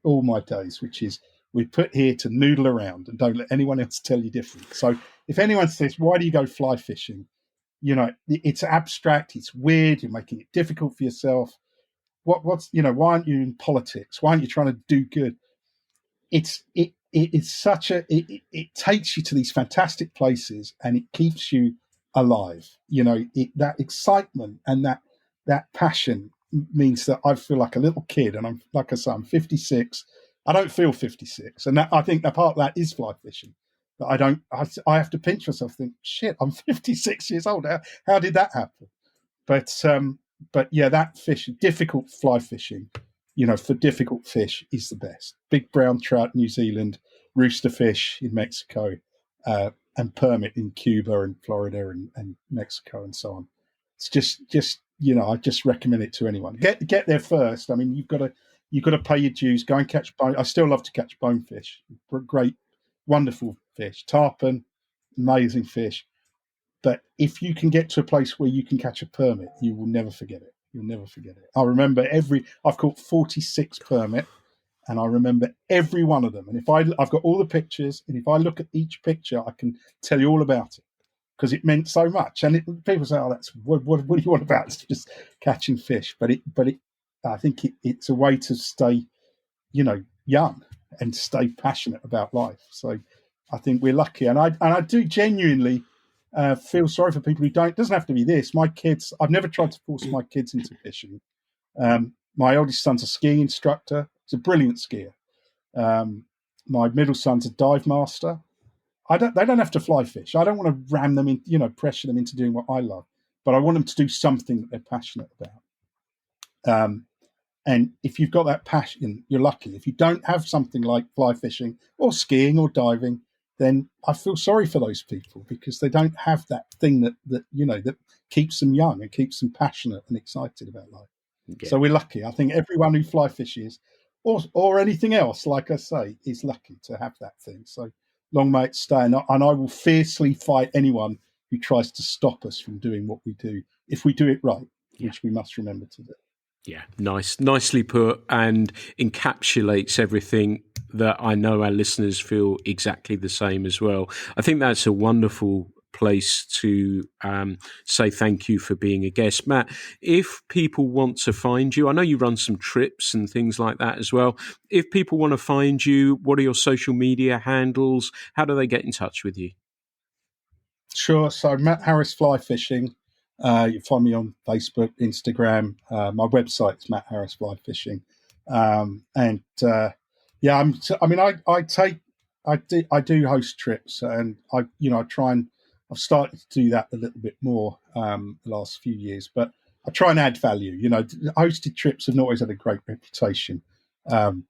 C: all my days, which is, we're put here to noodle around and don't let anyone else tell you different. So if anyone says, why do you go fly fishing? You know, it's abstract, it's weird, you're making it difficult for yourself. What's, you know, why aren't you in politics? Why aren't you trying to do good? It's such a, it takes you to these fantastic places and it keeps you alive. You know, that excitement and that passion means that I feel like a little kid, and I'm, like I say, I'm 56. I don't feel 56, and I think a part of that is fly fishing. But I have to pinch myself and think, shit, I'm 56 years old. How did that happen? But yeah, that fishing, difficult fly fishing, you know, for difficult fish is the best. Big brown trout, New Zealand, rooster fish in Mexico, and permit in Cuba and Florida and Mexico and so on. It's just you know, I just recommend it to anyone. Get there first. I mean, you've got to pay your dues. Go and catch bone. I still love to catch bonefish. Great, wonderful fish. Tarpon, amazing fish. But if you can get to a place where you can catch a permit, you will never forget it. You'll never forget it. I remember I've caught 46 permit, and I remember every one of them. And I've got all the pictures, and if I look at each picture, I can tell you all about it because it meant so much. And people say, "Oh, that's what do you want about? It's just catching fish." But I think it's a way to stay, you know, young and stay passionate about life. So I think we're lucky, and I do genuinely feel sorry for people who don't. It doesn't have to be this. My kids, I've never tried to force my kids into fishing. My oldest son's a skiing instructor. He's a brilliant skier. My middle son's a dive master. They don't have to fly fish. I don't want to ram them in, you know, pressure them into doing what I love, but I want them to do something that they're passionate about. And if you've got that passion, you're lucky. If you don't have something like fly fishing or skiing or diving, then I feel sorry for those people because they don't have that thing that you know, that keeps them young and keeps them passionate and excited about life. Yeah. So we're lucky. I think everyone who fly fishes or anything else, like I say, is lucky to have that thing. So long may it stay. And I will fiercely fight anyone who tries to stop us from doing what we do if we do it right, which we must remember to do.
B: Yeah, nicely put, and encapsulates everything that I know our listeners feel exactly the same as well. I think that's a wonderful place to say thank you for being a guest. Matt, if people want to find you, I know you run some trips and things like that as well. If people want to find you, what are your social media handles? How do they get in touch with you?
C: Sure. So Matt Harris Fly Fishing. You find me on Facebook, Instagram. My website's Matt Harris Fly Fishing. I do host trips, and I try and I've started to do that a little bit more the last few years, but I try and add value. You know, hosted trips have not always had a great reputation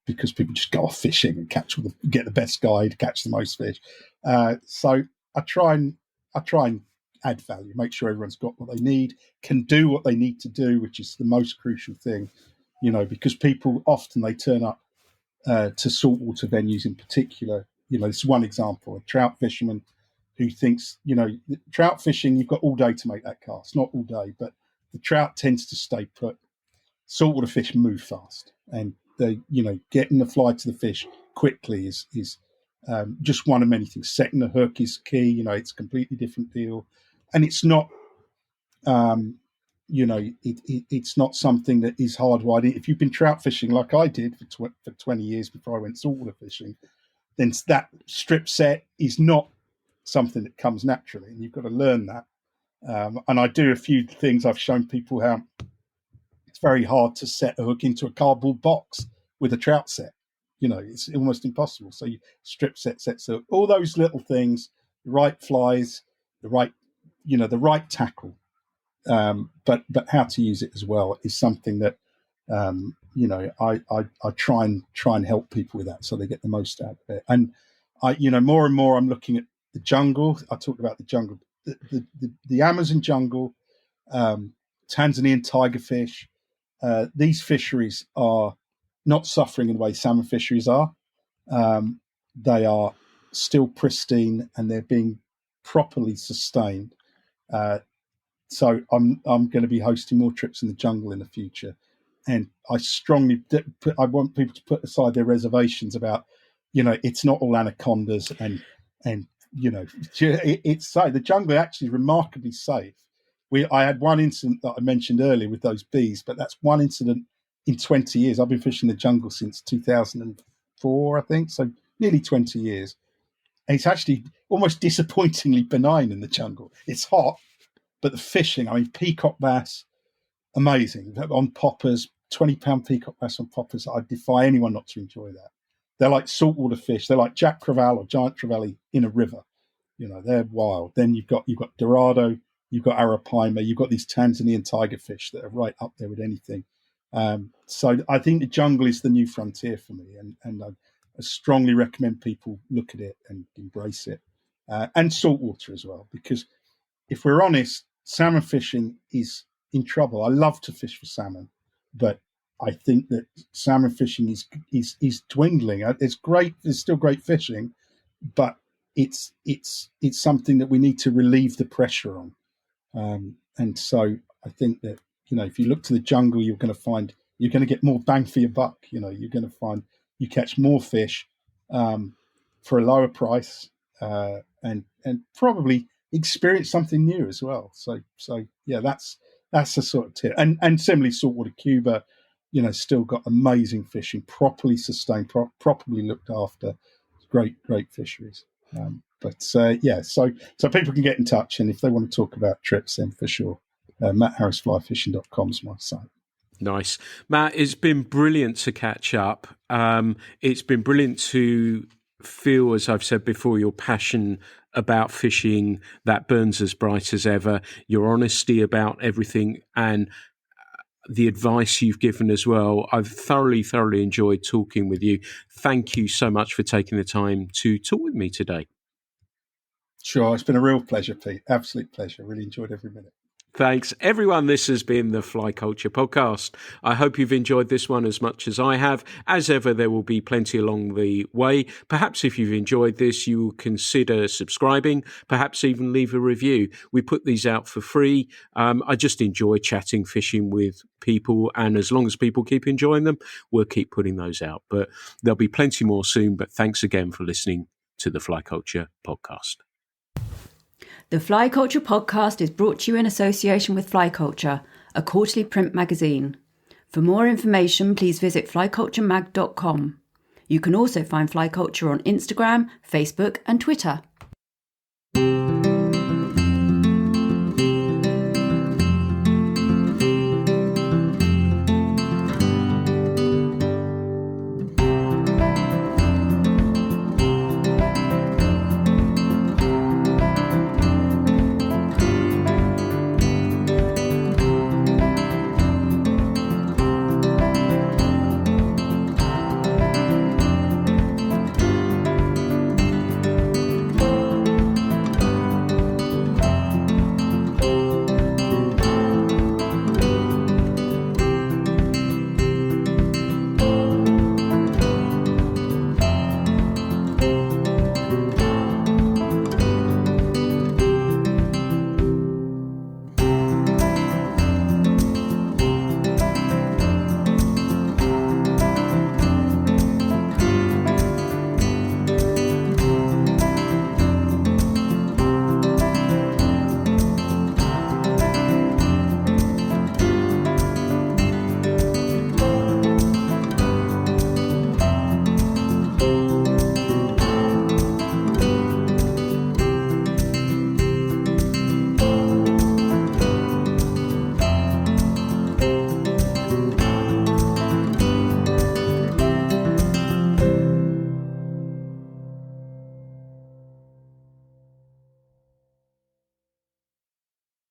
C: because people just go off fishing and get the best guide, catch the most fish. So I try and add value, make sure everyone's got what they need, can do what they need to do, which is the most crucial thing, you know, because people often they turn up to saltwater venues in particular. You know, this is one example, a trout fisherman who thinks, you know, trout fishing, you've got all day to make that cast, not all day, but the trout tends to stay put. Saltwater fish move fast, and they, you know, getting the fly to the fish quickly is just one of many things. Setting the hook is key. You know, it's a completely different deal. And it's not, it's not something that is hardwired. If you've been trout fishing like I did for 20 years before I went saltwater fishing, then that strip set is not something that comes naturally, and you've got to learn that. And I do a few things. I've shown people how it's very hard to set a hook into a cardboard box with a trout set. It's almost impossible. So you strip sets hook, all those little things, the right flies, the right tackle, but how to use it as well is something that I try and help people with that so they get the most out of it. And more and more I'm looking at the jungle. I talked about the jungle, the Amazon jungle, Tanzanian tigerfish. These fisheries are not suffering in the way salmon fisheries are. They are still pristine and they're being properly sustained. So I'm going to be hosting more trips in the jungle in the future, and I want people to put aside their reservations about, it's not all anacondas and it's safe. The jungle actually is remarkably safe. I had one incident that I mentioned earlier with those bees, but that's one incident in 20 years. I've been fishing the jungle since 2004, I think, so nearly 20 years. And it's actually almost disappointingly benign in the jungle. It's hot, but the fishing, peacock bass, amazing. On poppers, 20-pound peacock bass on poppers, I defy anyone not to enjoy that. They're like saltwater fish. They're like Jack Crevalle or giant trevally in a river. They're wild. Then you've got Dorado, you've got Arapaima, you've got these Tanzanian tigerfish that are right up there with anything. So I think the jungle is the new frontier for me, and I strongly recommend people look at it and embrace it. And saltwater as well, because if we're honest, salmon fishing is in trouble. I love to fish for salmon, but I think that salmon fishing is dwindling. It's great. There's still great fishing, but it's something that we need to relieve the pressure on. And so I think that, if you look to the jungle, you're going to get more bang for your buck. You're going to find you catch more fish for a lower price and probably experience something new as well. So yeah, that's the sort of tip. And similarly, saltwater Cuba, still got amazing fishing, properly sustained, properly looked after, great fisheries. So people can get in touch, and if they want to talk about trips, then for sure, mattharrisflyfishing.com is my site.
B: Nice. Matt, it's been brilliant to catch up. It's been brilliant to feel, as I've said before, your passion about fishing that burns as bright as ever, your honesty about everything, and the advice you've given as well. I've thoroughly enjoyed talking with you. Thank you so much for taking the time to talk with me today.
C: Sure, it's been a real pleasure, Pete. Absolute pleasure. Really enjoyed every minute.
B: Thanks, everyone. This has been the Fly Culture Podcast. I hope you've enjoyed this one as much as I have. As ever, there will be plenty along the way. Perhaps if you've enjoyed this, you will consider subscribing, perhaps even leave a review. We put these out for free. I just enjoy chatting fishing with people, and as long as people keep enjoying them, we'll keep putting those out. But there'll be plenty more soon. But thanks again for listening to the Fly Culture Podcast.
A: The Fly Culture Podcast is brought to you in association with Fly Culture, a quarterly print magazine. For more information, please visit flyculturemag.com. You can also find Fly Culture on Instagram, Facebook, and Twitter.